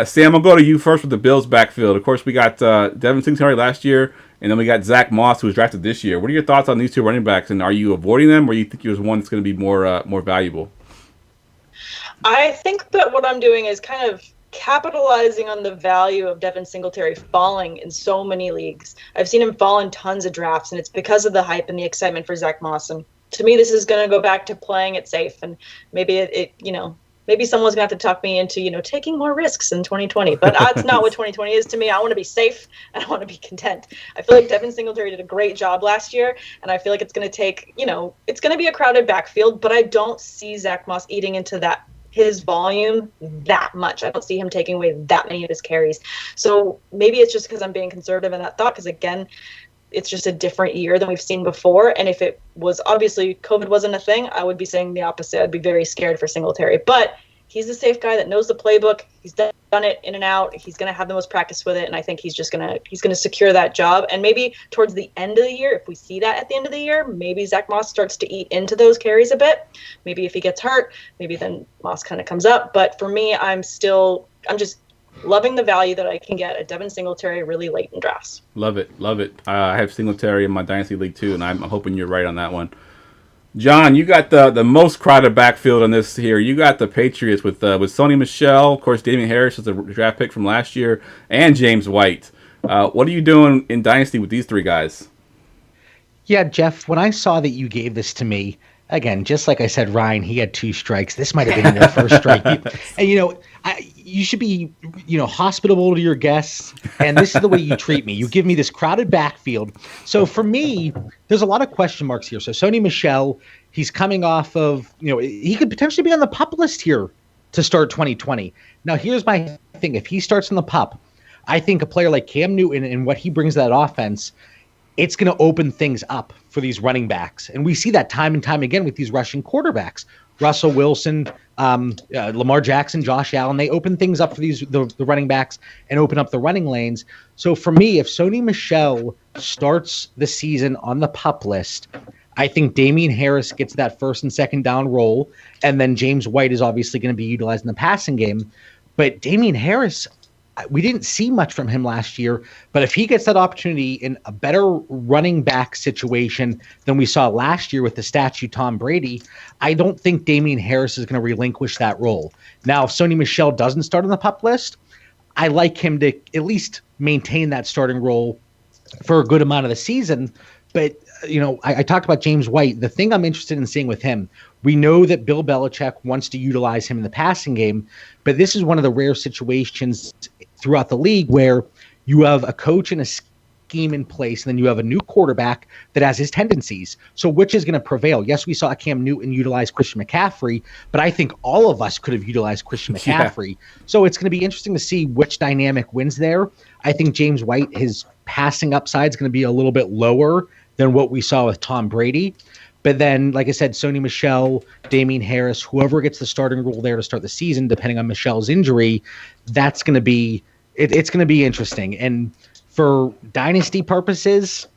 Sam, I'll go to you first with the Bills backfield. Of course, we got Devin Singletary last year, and then we got Zach Moss, who was drafted this year. What are your thoughts on these two running backs, and are you avoiding them, or you think there's one that's going to be more valuable? I think that what I'm doing is kind of capitalizing on the value of Devin Singletary falling in so many leagues. I've seen him fall in tons of drafts, and it's because of the hype and the excitement for Zach Moss. And to me, this is going to go back to playing it safe, and maybe maybe someone's going to have to talk me into, taking more risks in 2020. But that's not what 2020 is to me. I want to be safe, and I want to be content. I feel like Devin Singletary did a great job last year, and I feel like it's going to take, it's going to be a crowded backfield, but I don't see Zach Moss eating into his volume that much. I don't see him taking away that many of his carries. So maybe it's just because I'm being conservative in that thought, because, again, it's just a different year than we've seen before. And if it was, obviously, COVID wasn't a thing, I would be saying the opposite. I'd be very scared for Singletary. But he's the safe guy that knows the playbook. He's done it in and out. He's going to have the most practice with it, and I think he's going to secure that job. And maybe towards the end of the year, if we see that at the end of the year, maybe Zach Moss starts to eat into those carries a bit. Maybe if he gets hurt, maybe then Moss kind of comes up. But for me, I'm just loving the value that I can get at Devin Singletary really late in drafts. Love it. I have Singletary in my Dynasty League too, and I'm hoping you're right on that one. John, you got the most crowded backfield on this here. You got the Patriots with Sony Michelle, of course, Damien Harris is a draft pick from last year, and James White. What are you doing in Dynasty with these three guys? Yeah, Jeff, when I saw that you gave this to me, again, just like I said, Ryan, he had 2 strikes. This might have been your first strike. And, you should be, hospitable to your guests. And this is the way you treat me. You give me this crowded backfield. So for me, there's a lot of question marks here. So Sony Michelle, he's coming off of, he could potentially be on the PUP list here to start 2020. Now, here's my thing. If he starts on the PUP, I think a player like Cam Newton and what he brings to that offense, it's going to open things up for these running backs. And we see that time and time again with these rushing quarterbacks. Russell Wilson, Lamar Jackson, Josh Allen, they open things up for the running backs and open up the running lanes. So for me, if Sony Michelle starts the season on the PUP list, I think Damien Harris gets that first and second down role, and then James White is obviously going to be utilized in the passing game. But Damien Harris, we didn't see much from him last year, but if he gets that opportunity in a better running back situation than we saw last year with the statue Tom Brady, I don't think Damien Harris is going to relinquish that role. Now, if Sony Michelle doesn't start on the PUP list, I like him to at least maintain that starting role for a good amount of the season. But, I talked about James White. The thing I'm interested in seeing with him, we know that Bill Belichick wants to utilize him in the passing game, but this is one of the rare situations throughout the league where you have a coach and a scheme in place, and then you have a new quarterback that has his tendencies. So which is going to prevail? Yes, we saw Cam Newton utilize Christian McCaffrey, but I think all of us could have utilized Christian McCaffrey. Yeah. So it's going to be interesting to see which dynamic wins there. I think James White, his passing upside is going to be a little bit lower than what we saw with Tom Brady. But then, like I said, Sony Michelle, Damien Harris, whoever gets the starting role there to start the season, depending on Michelle's injury, that's going to be it's going to be interesting. And for dynasty purposes,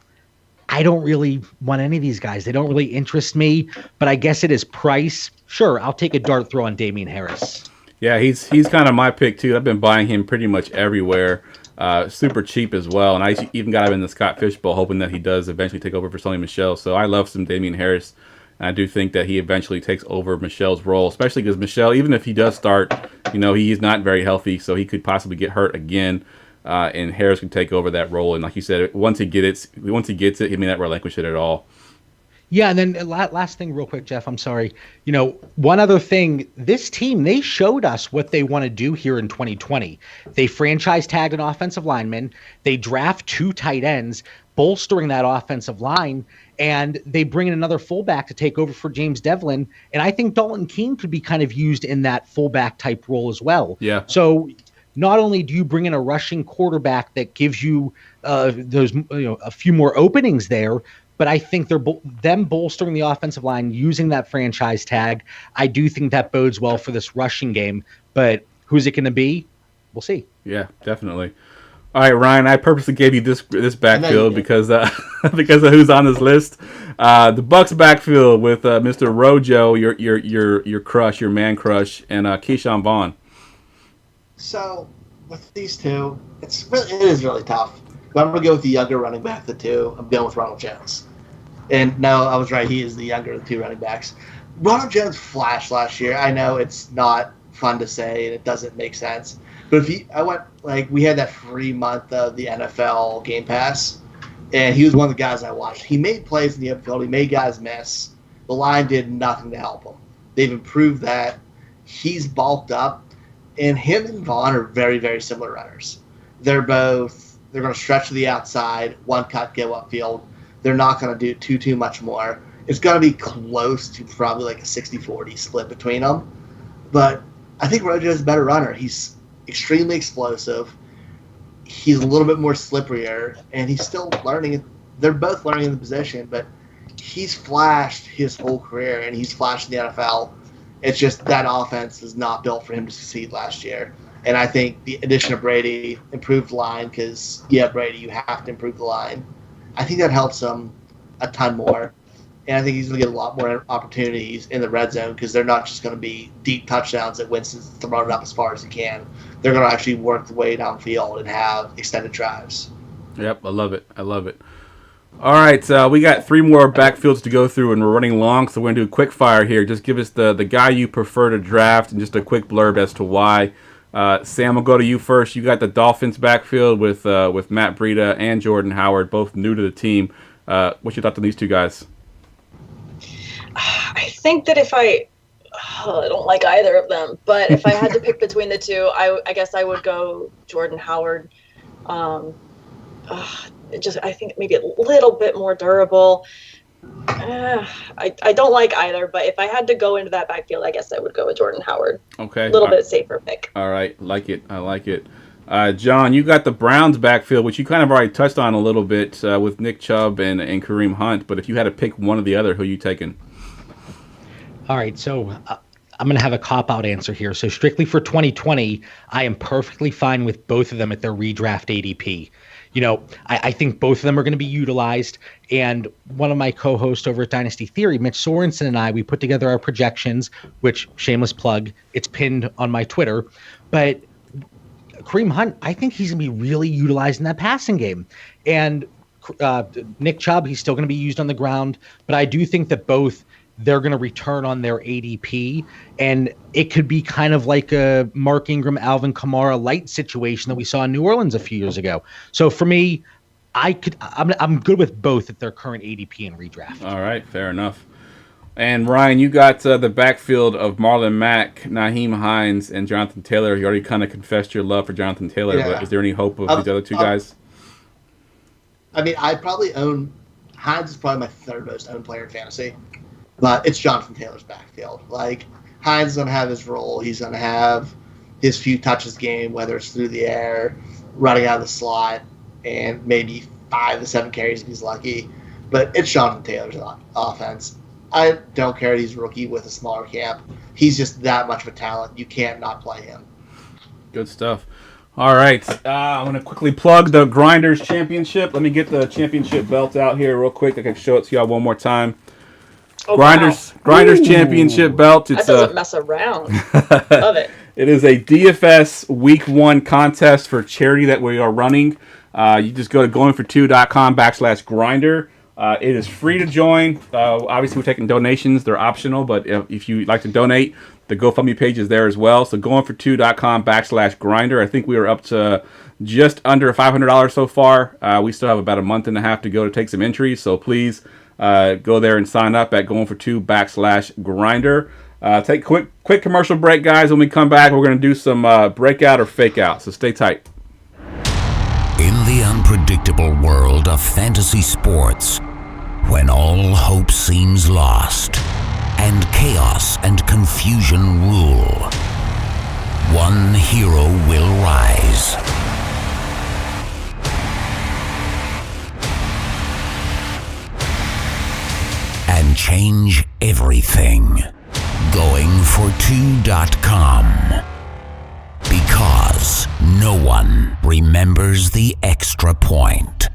I don't really want any of these guys. They don't really interest me. But I guess it is price. Sure, I'll take a dart throw on Damien Harris. Yeah, he's kind of my pick too. I've been buying him pretty much everywhere. Super cheap as well, and I even got him in the Scott Fishbowl, hoping that he does eventually take over for Sony Michelle. So I love some Damien Harris, and I do think that he eventually takes over Michelle's role, especially because Michelle, even if he does start, he's not very healthy, so he could possibly get hurt again, and Harris can take over that role. And like you said, once he gets it, he may not relinquish it at all. Yeah, and then last thing real quick, Jeff, I'm sorry. One other thing, this team, they showed us what they want to do here in 2020. They franchise tagged an offensive lineman. They draft 2 tight ends, bolstering that offensive line, and they bring in another fullback to take over for James Devlin. And I think Dalton Keene could be kind of used in that fullback type role as well. Yeah. So not only do you bring in a rushing quarterback that gives you those a few more openings there, but I think them bolstering the offensive line, using that franchise tag, I do think that bodes well for this rushing game. But who's it going to be? We'll see. Yeah, definitely. All right, Ryan, I purposely gave you this backfield because of who's on this list. The Bucs backfield with Mr. Rojo, your crush, your man crush, and Keyshawn Vaughn. So with these two, it is really tough. But I'm going to go with the younger running back of the two. I'm going with Ronald Jones. And no, I was right. He is the younger of the 2 running backs. Ronald Jones flashed last year. I know it's not fun to say and it doesn't make sense. But we had that free month of the NFL Game Pass, and he was one of the guys I watched. He made plays in the upfield. He made guys miss. The line did nothing to help him. They've improved that. He's bulked up. And him and Vaughn are very, very similar runners. They're going to stretch to the outside, one cut, go upfield. They're not going to do too much more. It's going to be close to probably like a 60-40 split between them. But I think Rojo is a better runner. He's extremely explosive. He's a little bit more slipperier, and he's still learning. They're both learning in the position, but he's flashed his whole career, and he's flashed in the NFL. It's just that offense is not built for him to succeed last year. And I think the addition of Brady improved the line because, Brady, you have to improve the line. I think that helps him a ton more. And I think he's going to get a lot more opportunities in the red zone because they're not just going to be deep touchdowns that Winston's throwing it up as far as he can. They're going to actually work the way downfield and have extended drives. Yep, I love it. All right, we got 3 more backfields to go through, and we're running long, so we're going to do a quick fire here. Just give us the guy you prefer to draft and just a quick blurb as to why. Sam, I'll go to you first. You got the Dolphins backfield with Matt Breida and Jordan Howard, both new to the team. What's your thoughts on these two guys? I think that I don't like either of them, but if I had to pick between the two, I guess I would go Jordan Howard. I think maybe a little bit more durable. I don't like either, but if I had to go into that backfield, I guess I would go with Jordan Howard. Okay. A little bit safer pick. All right. I like it. John, you got the Browns backfield, which you kind of already touched on a little bit with Nick Chubb and Kareem Hunt, but if you had to pick one or the other, who are you taking? All right, so I'm going to have a cop-out answer here. So strictly for 2020, I am perfectly fine with both of them at their redraft ADP. I think both of them are going to be utilized. And one of my co-hosts over at Dynasty Theory, Mitch Sorensen, and I, we put together our projections, which, shameless plug, it's pinned on my Twitter. But Kareem Hunt, I think he's going to be really utilized in that passing game. And Nick Chubb, he's still going to be used on the ground. But I do think that both they're going to return on their ADP, and it could be kind of like a Mark Ingram, Alvin Kamara light situation that we saw in New Orleans a few years ago. So for me, I'm good with both at their current ADP and redraft. All right, fair enough. And Ryan, you got the backfield of Marlon Mack, Naheem Hines, and Jonathan Taylor. You already kind of confessed your love for Jonathan Taylor, but is there any hope of these other two guys? I mean, I probably own Hines is probably my third most owned player in fantasy. But it's Jonathan Taylor's backfield. Like, Hines is going to have his role. He's going to have his few touches game, whether it's through the air, running out of the slot, and maybe 5 to 7 carries if he's lucky. But it's Jonathan Taylor's offense. I don't care that he's a rookie with a smaller camp. He's just that much of a talent. You can't not play him. Good stuff. All right. I'm going to quickly plug the Grinders Championship. Let me get the championship belt out here real quick. I can show it to y'all one more time. Oh, Grinders Championship belt. It's that doesn't mess around. Love it. It is a DFS Week 1 contest for charity that we are running. You just go to goingfor2.com/grinder. It is free to join. Obviously, we're taking donations. They're optional, but if you'd like to donate, the GoFundMe page is there as well. So goingfor2.com/grinder. I think we are up to just under $500 so far. We still have about a month and a half to go to take some entries. So please go there and sign up at goingfor2.com/grinder. Take a quick commercial break, guys. When we come back, we're going to do some breakout or fake out. So stay tight. In the unpredictable world of fantasy sports, when all hope seems lost and chaos and confusion rule, one hero will rise. And change everything. Goingfor2.com. Because no one remembers the extra point.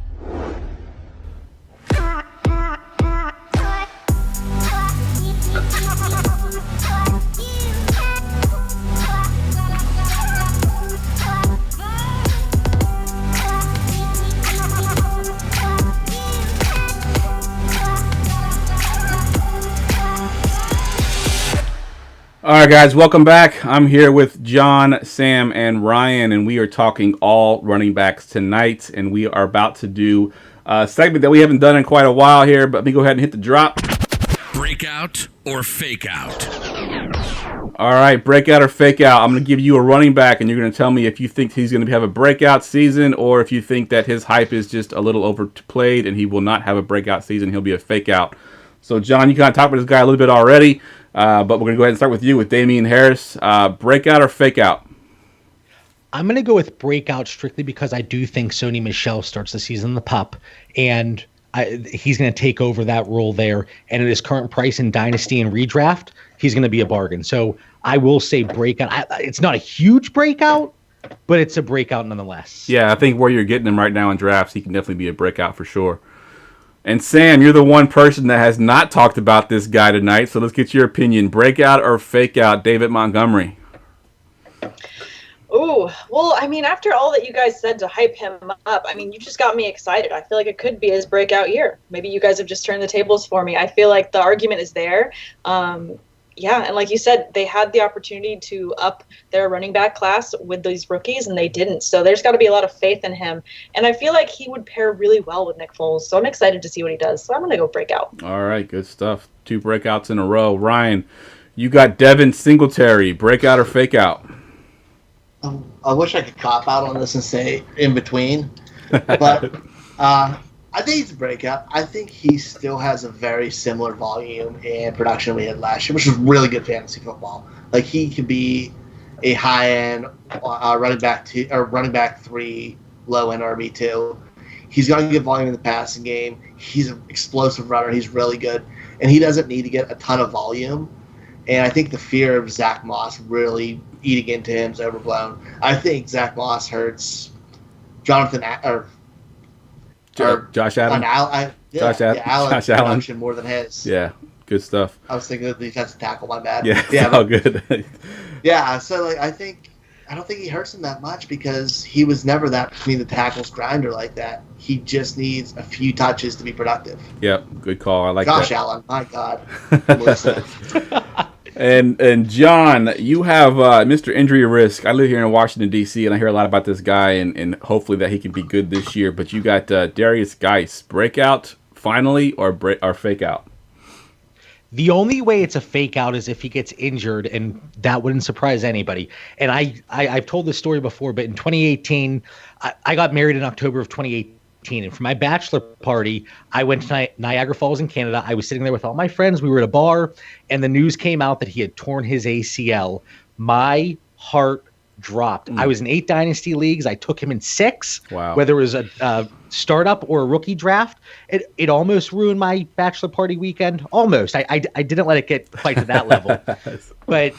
All right, guys, welcome back. I'm here with John, Sam, and Ryan, and we are talking all running backs tonight, and we are about to do a segment that we haven't done in quite a while here, but let me go ahead and hit the drop. Breakout or fake out? All right, breakout or fake out. I'm going to give you a running back, and you're going to tell me if you think he's going to have a breakout season or if you think that his hype is just a little overplayed and he will not have a breakout season. He'll be a fake out. So, John, you kind of talked about this guy a little bit already. But we're going to go ahead and start with you, with Damien Harris. Breakout or fake out? I'm going to go with breakout strictly because I do think Sony Michelle starts the season in the pup. And he's going to take over that role there. And at his current price in Dynasty and Redraft, he's going to be a bargain. So I will say breakout. It's not a huge breakout, but it's a breakout nonetheless. Yeah, I think where you're getting him right now in drafts, he can definitely be a breakout for sure. And Sam, you're the one person that has not talked about this guy tonight, so let's get your opinion. Breakout or fake out, David Montgomery? Ooh, well, I mean, after all that you guys said to hype him up, I mean, you just got me excited. I feel like it could be his breakout year. Maybe you guys have just turned the tables for me. I feel like the argument is there. Yeah, and like you said, they had the opportunity to up their running back class with these rookies, and they didn't. So there's got to be a lot of faith in him. And I feel like he would pair really well with Nick Foles. So I'm excited to see what he does. So I'm going to go breakout. All right, good stuff. 2 breakouts in a row. Ryan, you got Devin Singletary. Breakout or fake out? I wish I could cop out on this and say in between. But I think he's a breakout. I think he still has a very similar volume and production we had last year, which was really good fantasy football. Like, he could be a high-end running back 3, low-end RB2. He's going to get volume in the passing game. He's an explosive runner. He's really good. And he doesn't need to get a ton of volume. And I think the fear of Zach Moss really eating into him is overblown. I think Zach Moss hurts Josh Allen. Josh Allen. Allen's production more than his. Yeah, good stuff. I was thinking of the defensive tackle. My bad. Yeah, all good. Yeah, so like I don't think he hurts him that much because he was never that between the tackles grinder like that. He just needs a few touches to be productive. Yep, good call. I like Josh that. Allen, my God. And John, you have Mr. Injury Risk. I live here in Washington, D.C., and I hear a lot about this guy, and hopefully that he can be good this year. But you got Darius Geis. Breakout finally or fake out? The only way it's a fake out is if he gets injured, and that wouldn't surprise anybody. And I've told this story before, but in 2018, I got married in October of 2018. And for my bachelor party, I went to Niagara Falls in Canada. I was sitting there with all my friends. We were at a bar, and the news came out that he had torn his ACL. My heart dropped. I was in 8 dynasty leagues. I took him in 6. Wow. Whether it was a startup or a rookie draft, it almost ruined my bachelor party weekend. Almost. I didn't let it get quite to that level. But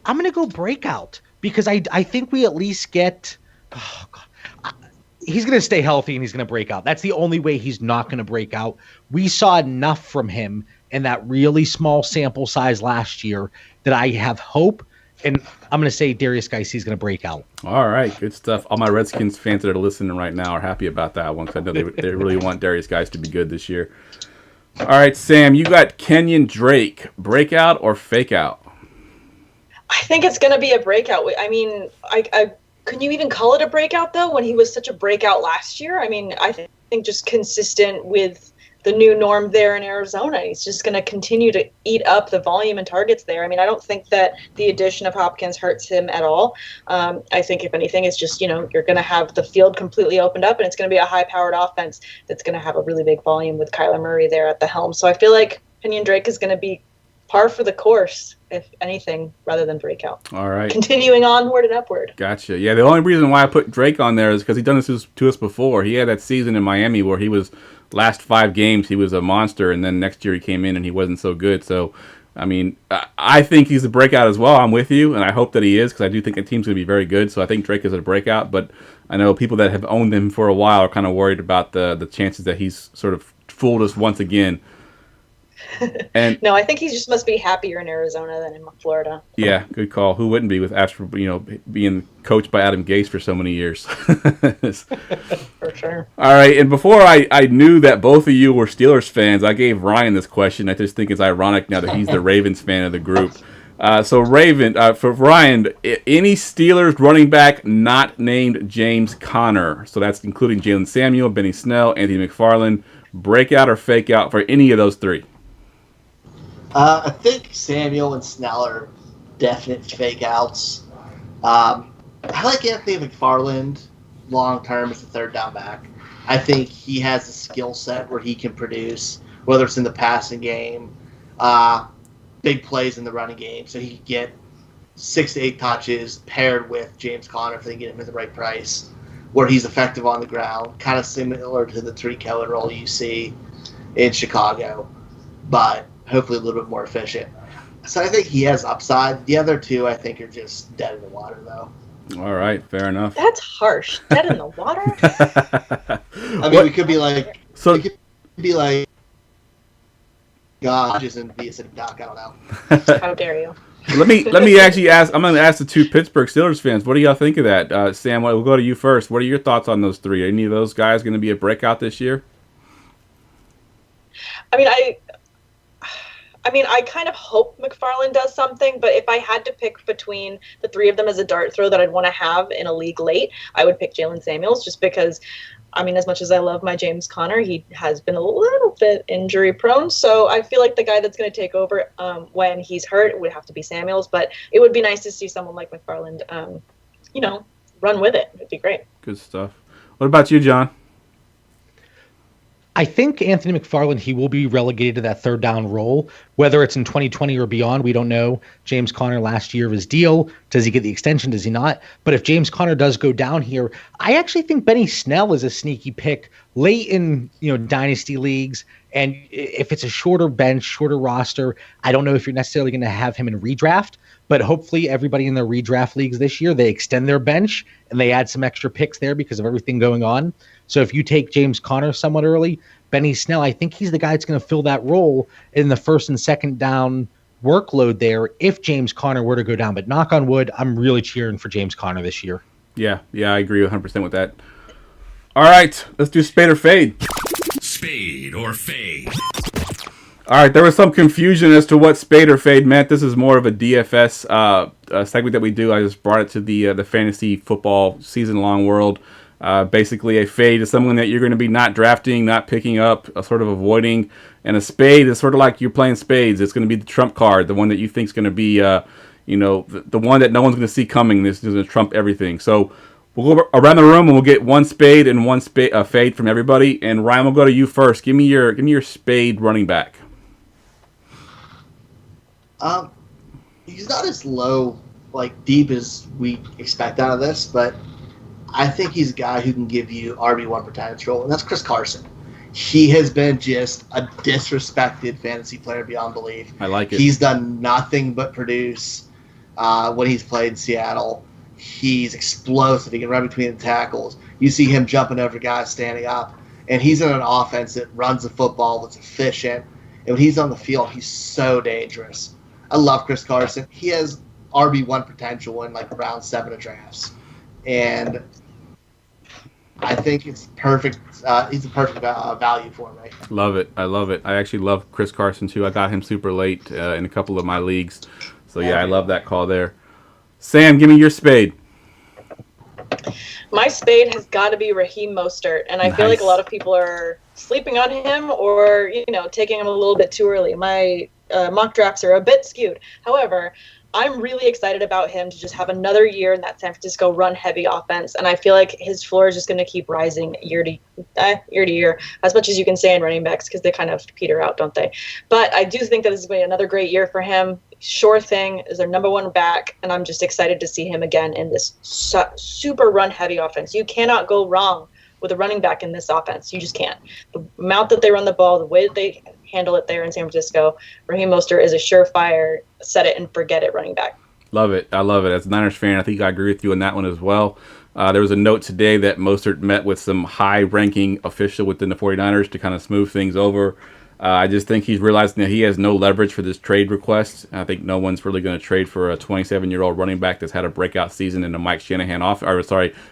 I'm going to go breakout because I think we at least get oh God, he's going to stay healthy and he's going to break out. That's the only way he's not going to break out. We saw enough from him in that really small sample size last year that I have hope. And I'm going to say Darius Geis, he's going to break out. All right, good stuff. All my Redskins fans that are listening right now are happy about that one because I know they really want Darius Geis to be good this year. All right, Sam, you got Kenyon Drake. Breakout or fake out? I think it's going to be a breakout. I mean, can you even call it a breakout, though, when he was such a breakout last year? I mean, I think just consistent with the new norm there in Arizona. He's just going to continue to eat up the volume and targets there. I mean, I don't think that the addition of Hopkins hurts him at all. I think, if anything, it's just, you're going to have the field completely opened up, and it's going to be a high-powered offense that's going to have a really big volume with Kyler Murray there at the helm. So I feel like Kenyon Drake is going to be par for the course, if anything, rather than breakout. All right. Continuing onward and upward. Gotcha. Yeah, the only reason why I put Drake on there is because he's done this to us before. He had that season in Miami where he was, last 5 games, he was a monster, and then next year he came in and he wasn't so good. So, I mean, I think he's a breakout as well. I'm with you, and I hope that he is because I do think the team's going to be very good. So I think Drake is a breakout, but I know people that have owned him for a while are kind of worried about the chances that he's sort of fooled us once again. And no, I think he just must be happier in Arizona than in Florida. Yeah, good call. Who wouldn't be with after being coached by Adam Gase for so many years? For sure. All right, and before I knew that both of you were Steelers fans, I gave Ryan this question. I just think it's ironic now that he's the Ravens fan of the group. So for Ryan, any Steelers running back not named James Conner, so that's including Jalen Samuel, Benny Snell, Anthony McFarland, breakout or fake out for any of those 3? I think Samuel and Snell are definite fake outs. I like Anthony McFarland long term as a third down back. I think he has a skill set where he can produce, whether it's in the passing game, big plays in the running game. So he can get 6 to 8 touches paired with James Conner if they get him at the right price, where he's effective on the ground, kind of similar to the Tariq Cohen role you see. in Chicago, but hopefully a little bit more efficient. So I think he has upside. The other two, I think, are just dead in the water, though. All right, fair enough. That's harsh. Dead in the water? I mean, we could be like, so, it could be like, God, just in be a sitting duck. I don't know. How dare you? let me actually ask. I'm going to ask the two Pittsburgh Steelers fans. What do y'all think of that? Sam, we'll go to you first. What are your thoughts on those three? Are any of those guys going to be a breakout this year? I mean, I kind of hope McFarland does something, but if I had to pick between the three of them as a dart throw that I'd want to have in a league late, I would pick Jalen Samuels, just because, I mean, as much as I love my James Conner, he has been a little bit injury prone. So I feel like the guy that's going to take over when he's hurt would have to be Samuels, but it would be nice to see someone like McFarland, run with it. It'd be great. Good stuff. What about you, John? I think Anthony McFarland, he will be relegated to that third down role, whether it's in 2020 or beyond. We don't know. James Conner last year of his deal. Does he get the extension? Does he not? But if James Conner does go down here, I actually think Benny Snell is a sneaky pick late in, dynasty leagues. And if it's a shorter bench, shorter roster, I don't know if you're necessarily going to have him in redraft, but hopefully everybody in their redraft leagues this year, they extend their bench and they add some extra picks there because of everything going on. So if you take James Conner somewhat early, Benny Snell, I think he's the guy that's going to fill that role in the first and second down workload there if James Conner were to go down. But knock on wood, I'm really cheering for James Conner this year. Yeah, I agree 100% with that. All right, let's do Spade or Fade. Spade or Fade. All right, there was some confusion as to what Spade or Fade meant. This is more of a DFS segment that we do. I just brought it to the fantasy football season-long world. Basically, a fade is someone that you're going to be not drafting, not picking up, sort of avoiding. And a spade is sort of like you're playing spades. It's going to be the trump card, the one that you think is going to be, the one that no one's going to see coming. This is going to trump everything. So we'll go around the room and we'll get one spade and one fade from everybody. And Ryan, we'll go to you first. Give me your spade running back. He's not as low, deep as we expect out of this, but I think he's a guy who can give you RB1 potential, and that's Chris Carson. He has been just a disrespected fantasy player beyond belief. I like it. He's done nothing but produce when he's played in Seattle. He's explosive. He can run between the tackles. You see him jumping over guys standing up, and he's in an offense that runs the football, that's efficient. And when he's on the field, he's so dangerous. I love Chris Carson. He has RB1 potential in round 7 of drafts. And I think it's perfect. He's a perfect value for me. Love it. I love it. I actually love Chris Carson, too. I got him super late in a couple of my leagues. So, yeah, I love that call there. Sam, give me your spade. My spade has got to be Raheem Mostert, and I feel like a lot of people are sleeping on him or, taking him a little bit too early. My mock drafts are a bit skewed. However, I'm really excited about him to just have another year in that San Francisco run-heavy offense, and I feel like his floor is just going to keep rising year to year, as much as you can say in running backs because they kind of peter out, don't they? But I do think that this is going to be another great year for him. Sure thing is their number one back, and I'm just excited to see him again in this super run-heavy offense. You cannot go wrong with a running back in this offense. You just can't. The amount that they run the ball, the way that they handle it there in San Francisco, Raheem Mostert is a surefire set it and forget it running back. Love it. I love it. As a Niners fan, I think I agree with you on that one as well. There was a note today that Mostert met with some high-ranking official within the 49ers to kind of smooth things over. I just think he's realizing that he has no leverage for this trade request. I think no one's really going to trade for a 27-year-old running back that's had a breakout season in the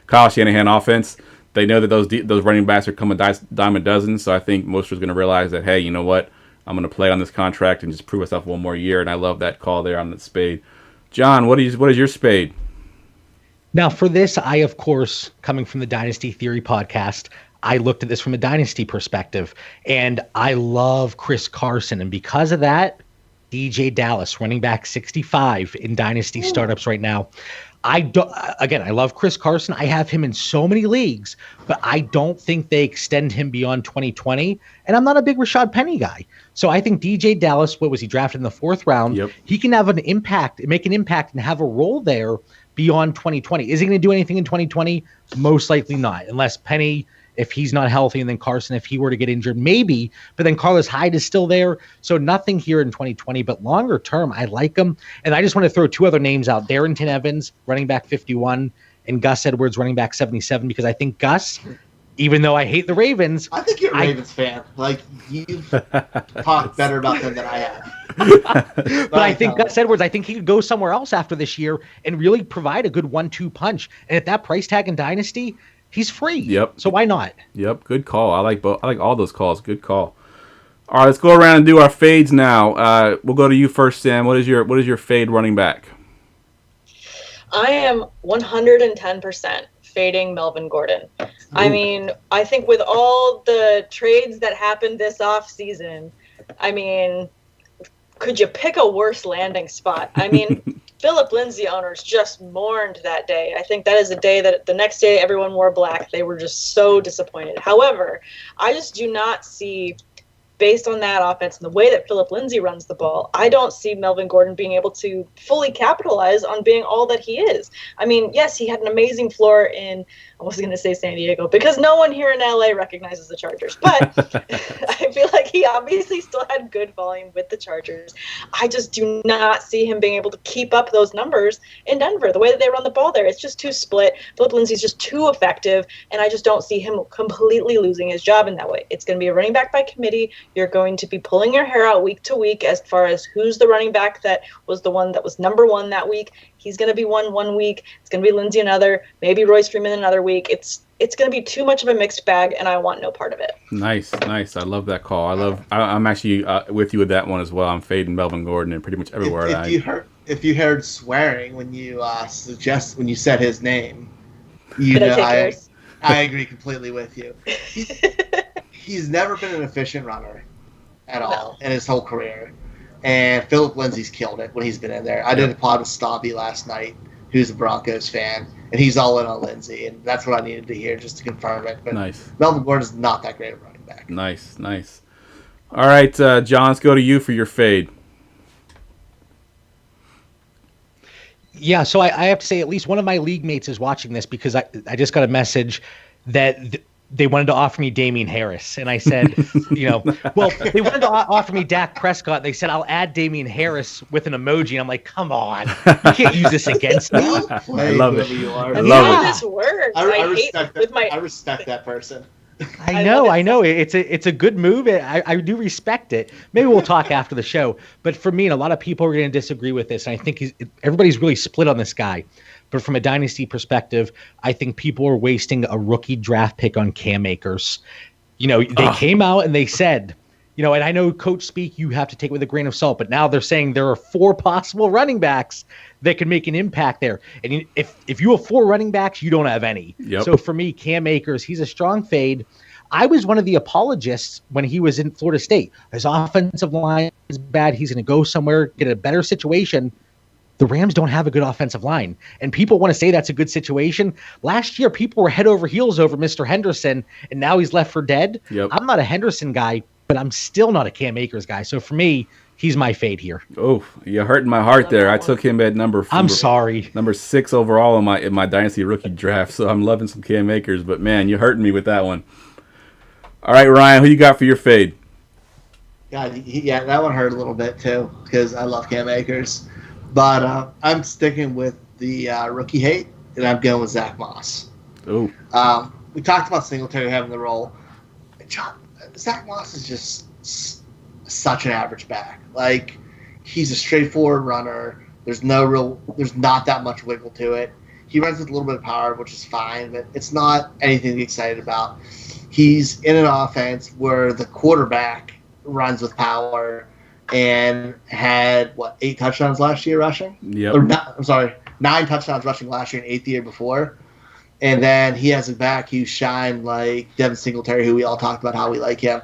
Kyle Shanahan offense. They know that those running backs are coming dime a dozen, so I think Mostert's going to realize that, hey, you know what? I'm going to play on this contract and just prove myself one more year, and I love that call there on the spade. John, what is your spade? Now, for this, I, of course, coming from the Dynasty Theory podcast, I looked at this from a dynasty perspective, and I love Chris Carson, and because of that, DJ Dallas, running back 65 in dynasty startups right now. I love Chris Carson. I have him in so many leagues, but I don't think they extend him beyond 2020. And I'm not a big Rashad Penny guy. So I think DJ Dallas, what was he drafted in the 4th round? Yep. He can have make an impact and have a role there beyond 2020. Is he going to do anything in 2020? Most likely not, unless Penny if he's not healthy, and then Carson, if he were to get injured, maybe. But then Carlos Hyde is still there. So nothing here in 2020, but longer term, I like him. And I just want to throw two other names out. Darrington Evans, running back 51, and Gus Edwards, running back 77, because I think Gus, even though I hate the Ravens. I think you're a Ravens fan. Like, you've talked better about them than I have. But I think Gus Edwards, I think he could go somewhere else after this year and really provide a good 1-2 punch. And at that price tag in Dynasty, he's free. Yep. So why not? Yep. Good call. I like both. I like all those calls. Good call. All right, let's go around and do our fades now. We'll go to you first, Sam. What is your fade running back? I am 110% fading Melvin Gordon. Ooh. I mean, I think with all the trades that happened this offseason, I mean, could you pick a worse landing spot? I mean, Philip Lindsay owners just mourned that day. I think that is a day that the next day everyone wore black. They were just so disappointed. However, I just do not see, based on that offense and the way that Philip Lindsay runs the ball, I don't see Melvin Gordon being able to fully capitalize on being all that he is. I mean, yes, he had an amazing floor in, I was going to say San Diego, because no one here in LA recognizes the Chargers. But I feel like he obviously still had good volume with the Chargers. I just do not see him being able to keep up those numbers in Denver. The way that they run the ball there, it's just too split. Philip Lindsay's just too effective, and I just don't see him completely losing his job in that way. It's going to be a running back by committee. You're going to be pulling your hair out week to week as far as who's the running back that was the one that was number one that week. He's going to be one week. It's going to be Lindsay another, maybe Royce Freeman another week. It's going to be too much of a mixed bag, and I want no part of it. Nice. I love that call. I'm actually with you with that one as well. I'm fading Melvin Gordon and pretty much everywhere. If you heard swearing when you when you said his name, I agree completely with you. He's never been an efficient runner at all in his whole career. And Philip Lindsay's killed it when he's been in there. I did a pod with Stabby last night, who's a Broncos fan, and he's all in on Lindsay, and that's what I needed to hear just to confirm it. But nice. Melvin Gordon's not that great of a running back. Nice. All right, John, let's go to you for your fade. Yeah, so I have to say at least one of my league mates is watching this, because I just got a message that they wanted to offer me Damien Harris. And I said, they wanted to offer me Dak Prescott. They said, I'll add Damien Harris with an emoji. And I'm like, come on. You can't use this against me. I love it. I love it. This works. I respect that person. I know. It's a good move. I do respect it. Maybe we'll talk after the show. But for me, and a lot of people are going to disagree with this, and I think everybody's really split on this guy. But from a dynasty perspective, I think people are wasting a rookie draft pick on Cam Akers. They came out and they said, and I know coach speak, you have to take it with a grain of salt, but now they're saying there are 4 possible running backs that can make an impact there. And if you have 4 running backs, you don't have any. Yep. So for me, Cam Akers, he's a strong fade. I was one of the apologists when he was in Florida State. His offensive line is bad. He's going to go somewhere, get a better situation. The Rams don't have a good offensive line, and people want to say that's a good situation. Last year, people were head over heels over Mr. Henderson, and now he's left for dead. Yep. I'm not a Henderson guy, but I'm still not a Cam Akers guy. So for me, he's my fade here. Oh, you're hurting my heart there. I took him at number 6 overall in my dynasty rookie draft. So I'm loving some Cam Akers, but man, you're hurting me with that one. All right, Ryan, who you got for your fade? Yeah, that one hurt a little bit too, because I love Cam Akers. But I'm sticking with the rookie hate, and I'm going with Zach Moss. Oh. We talked about Singletary having the role. Zach Moss is just such an average back. Like, he's a straightforward runner. There's not that much wiggle to it. He runs with a little bit of power, which is fine, but it's not anything to be excited about. He's in an offense where the quarterback runs with power and had, 8 touchdowns last year rushing? Yep. 9 touchdowns rushing last year and 8 the year before. And then he has a back who shined like Devin Singletary, who we all talked about how we like him.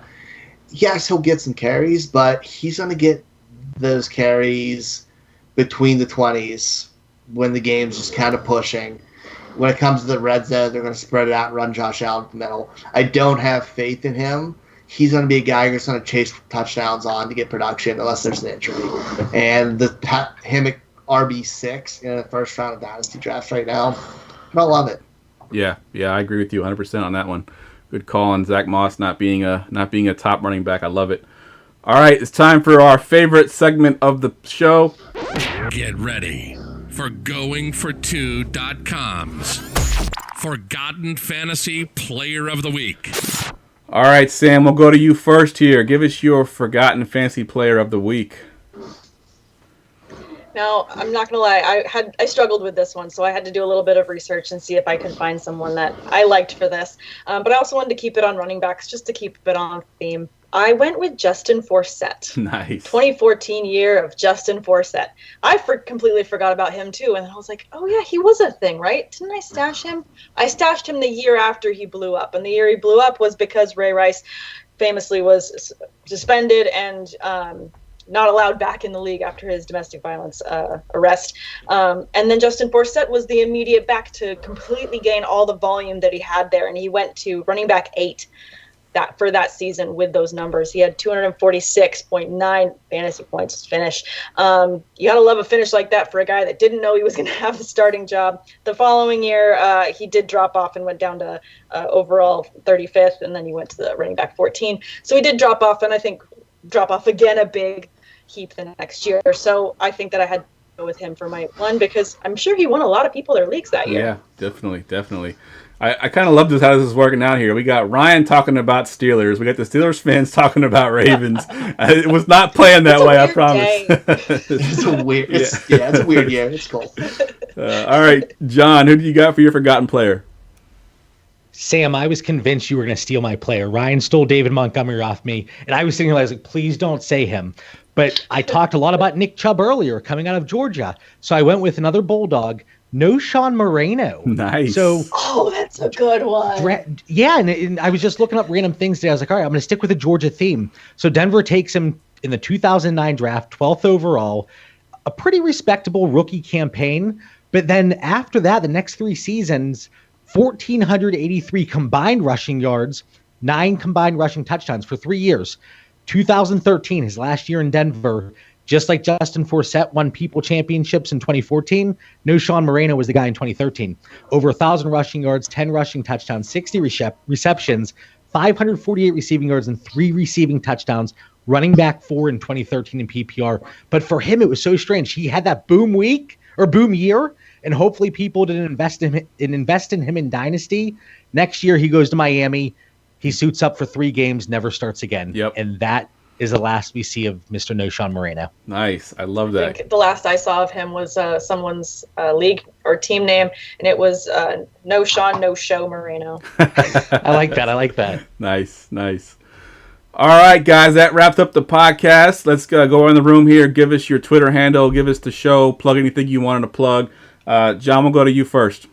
Yes, he'll get some carries, but he's going to get those carries between the 20s when the game's just kind of pushing. When it comes to the red zone, they're going to spread it out and run Josh Allen in the middle. I don't have faith in him. He's going to be a guy who's going to chase touchdowns on to get production unless there's an injury. And him at RB6 in the first round of Dynasty drafts right now, I don't love it. Yeah, I agree with you 100% on that one. Good call on Zach Moss not being a top running back. I love it. All right, it's time for our favorite segment of the show. Get ready for GoingFor2.com's Forgotten Fantasy Player of the Week. All right, Sam, we'll go to you first here. Give us your Forgotten Fantasy Player of the Week. Now, I'm not gonna lie, I struggled with this one, so I had to do a little bit of research and see if I could find someone that I liked for this. But I also wanted to keep it on running backs, just to keep it on theme. I went with Justin Forsett. Nice. 2014 year of Justin Forsett. I completely forgot about him too, and I was like, oh yeah, he was a thing, right? Didn't I stash him? I stashed him the year after he blew up, and the year he blew up was because Ray Rice famously was suspended and not allowed back in the league after his domestic violence arrest. And then Justin Forsett was the immediate back to completely gain all the volume that he had there, and he went to running back 8 for that season with those numbers. He had 246.9 fantasy points to finish. You gotta love a finish like that for a guy that didn't know he was going to have a starting job. The following year, he did drop off and went down to overall 35th, and then he went to the running back 14. So he did drop off, and I think drop off again a big heap the next year. So I think that I had to go with him for my one, because I'm sure he won a lot of people their leagues that year. Yeah, definitely. I kind of love how this is working out here. We got Ryan talking about Steelers. We got the Steelers fans talking about Ravens. It was not planned that way, I promise. It's a weird, it's a weird year. It's cool. All right, John, who do you got for your forgotten player? Sam, I was convinced you were going to steal my player. Ryan stole David Montgomery off me, and I was thinking, I was like, please don't say him. But I talked a lot about Nick Chubb earlier, coming out of Georgia. So I went with another Bulldog, Noshawn Moreno. Nice. So, that's a good one. Yeah, and I was just looking up random things today. I was like, all right, I'm going to stick with the Georgia theme. So Denver takes him in the 2009 draft, 12th overall, a pretty respectable rookie campaign. But then after that, the next 3 seasons, 1,483 combined rushing yards, 9 combined rushing touchdowns for 3 years. 2013, his last year in Denver, just like Justin Forsett won people championships in 2014, Noshawn Moreno was the guy in 2013. Over 1,000 rushing yards, 10 rushing touchdowns, 60 receptions, 548 receiving yards, and 3 receiving touchdowns, running back 4 in 2013 in PPR. But for him, it was so strange. He had that boom year, and hopefully people didn't invest in him in Dynasty. Next year, he goes to Miami. He suits up for 3 games, never starts again. Yep. And that is the last we see of Mr. Noshawn Moreno. Nice. I love that. I think the last I saw of him was someone's league or team name, and it was No Sean, No Show Moreno. I like that. Nice. All right, guys, that wraps up the podcast. Let's go around the room here. Give us your Twitter handle. Give us the show. Plug anything you wanted to plug. John, we'll go to you first.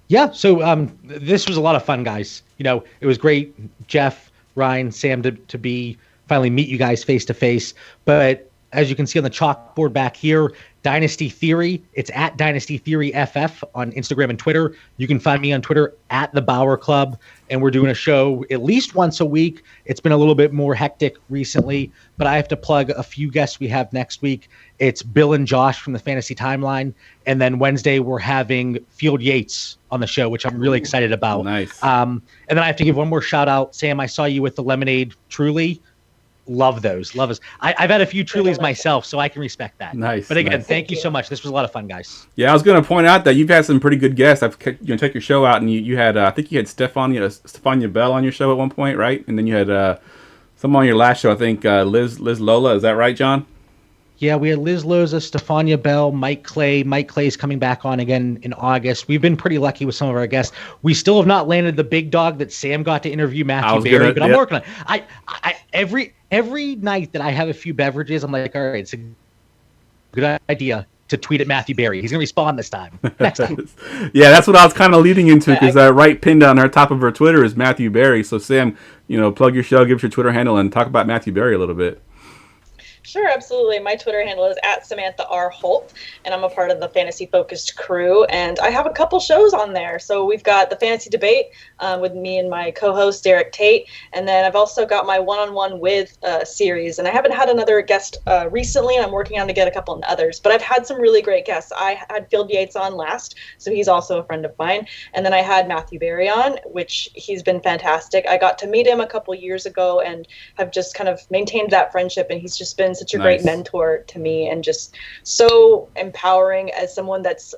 Yeah, so this was a lot of fun, guys. It was great, Jeff, Ryan, Sam, to be finally meet you guys face to face. But as you can see on the chalkboard back here, Dynasty Theory. It's at Dynasty Theory FF on Instagram and Twitter. You can find me on Twitter at the Bauer Club, and we're doing a show at least once a week. It's been a little bit more hectic recently, but I have to plug a few guests we have next week. It's Bill and Josh from the Fantasy Timeline, and then Wednesday we're having Field Yates on the show, which I'm really excited about. Nice. And then I have to give one more shout out. Sam, I saw you with the Lemonade Truly. Love those. I've had a few Trulies myself, so I can respect that. Nice. But again, thank you so much. This was a lot of fun, guys. Yeah, I was going to point out that you've had some pretty good guests. I've check your show out, and you had I think you had Stefania Bell on your show at one point, right? And then you had someone on your last show. I think Liz Lola. Is that right, John? Yeah, we had Liz Loza, Stefania Bell, Mike Clay. Mike Clay's coming back on again in August. We've been pretty lucky with some of our guests. We still have not landed the big dog that Sam got to interview, Matthew Berry, but I'm working on it. I every night that I have a few beverages, I'm like, all right, it's a good idea to tweet at Matthew Berry. He's going to respond this time. Next time. Yeah, that's what I was kind of leading into, because right pinned on her top of her Twitter is Matthew Berry. So Sam, plug your show, give us your Twitter handle, and talk about Matthew Berry a little bit. Sure, absolutely. My Twitter handle is at Samantha R. Holt, and I'm a part of the Fantasy Focused crew, and I have a couple shows on there. So we've got the Fantasy Debate with me and my co-host, Derrick Tate, and then I've also got my One-on-One with series, and I haven't had another guest recently, and I'm working on to get a couple others, but I've had some really great guests. I had Phil Yates on last, so he's also a friend of mine, and then I had Matthew Berry on, which he's been fantastic. I got to meet him a couple years ago and have just kind of maintained that friendship, and he's just been such a great mentor to me and just so empowering as someone that's,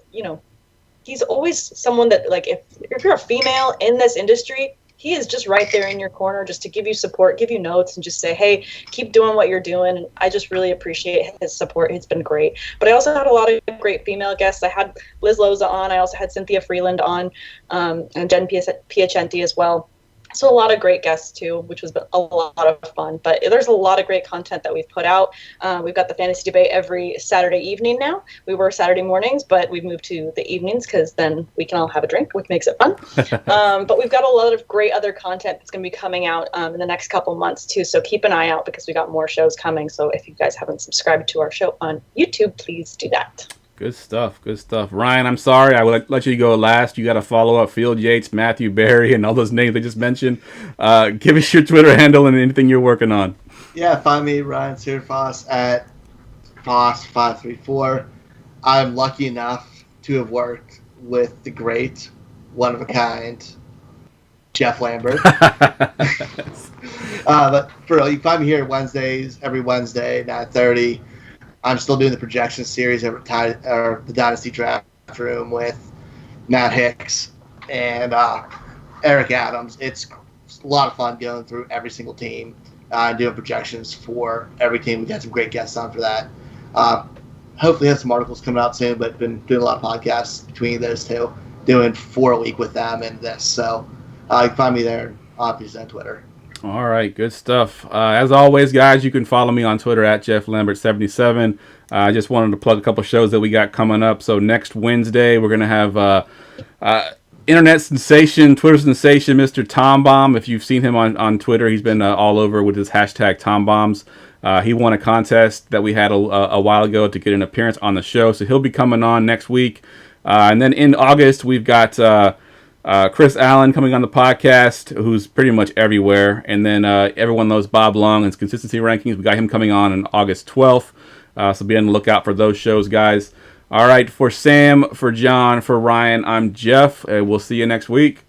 he's always someone that, like, if you're a female in this industry, he is just right there in your corner just to give you support, give you notes, and just say, hey, keep doing what you're doing. And I just really appreciate his support. It's been great. But I also had a lot of great female guests. I had Liz Loza on. I also had Cynthia Freeland on, and Jen Piacenti as well. So a lot of great guests too, which was a lot of fun. But there's a lot of great content that we've put out. We've got the Fantasy Debate every Saturday evening now. We were Saturday mornings, but we've moved to the evenings because then we can all have a drink, which makes it fun. But we've got a lot of great other content that's going to be coming out in the next couple months too. So keep an eye out because we got more shows coming. So if you guys haven't subscribed to our show on YouTube, please do that. Good stuff. Good stuff. Ryan, I'm sorry. I will let you go last. You got to follow up Field Yates, Matthew Berry, and all those names I just mentioned. Give us your Twitter handle and anything you're working on. Yeah, find me, Ryan Searfoss, at Foss534. I'm lucky enough to have worked with the great, one-of-a-kind Jeff Lambert. But for real, you can find me here Wednesdays, every Wednesday, 9:30. I'm still doing the projection series over the Dynasty Draft Room with Matt Hicks and Eric Adams. It's a lot of fun going through every single team and doing projections for every team. We've got some great guests on for that. Hopefully have some articles coming out soon, but been doing a lot of podcasts between those two, doing 4 a week with them and this. So you can find me there, obviously on Twitter. All right, good stuff. As always, guys, you can follow me on Twitter at JeffLambert77. I just wanted to plug a couple shows that we got coming up. So next Wednesday, we're going to have internet sensation, Twitter sensation, Mr. Tom Bomb. If you've seen him on Twitter, he's been all over with his hashtag Tom Bombs. He won a contest that we had a while ago to get an appearance on the show. So he'll be coming on next week. And then in August, we've got Chris Allen coming on the podcast, who's pretty much everywhere. And then everyone knows Bob Long and his consistency rankings. We got him coming on August 12th. So be on the lookout for those shows, guys. All right, for Sam, for John, for Ryan, I'm Jeff. We'll see you next week.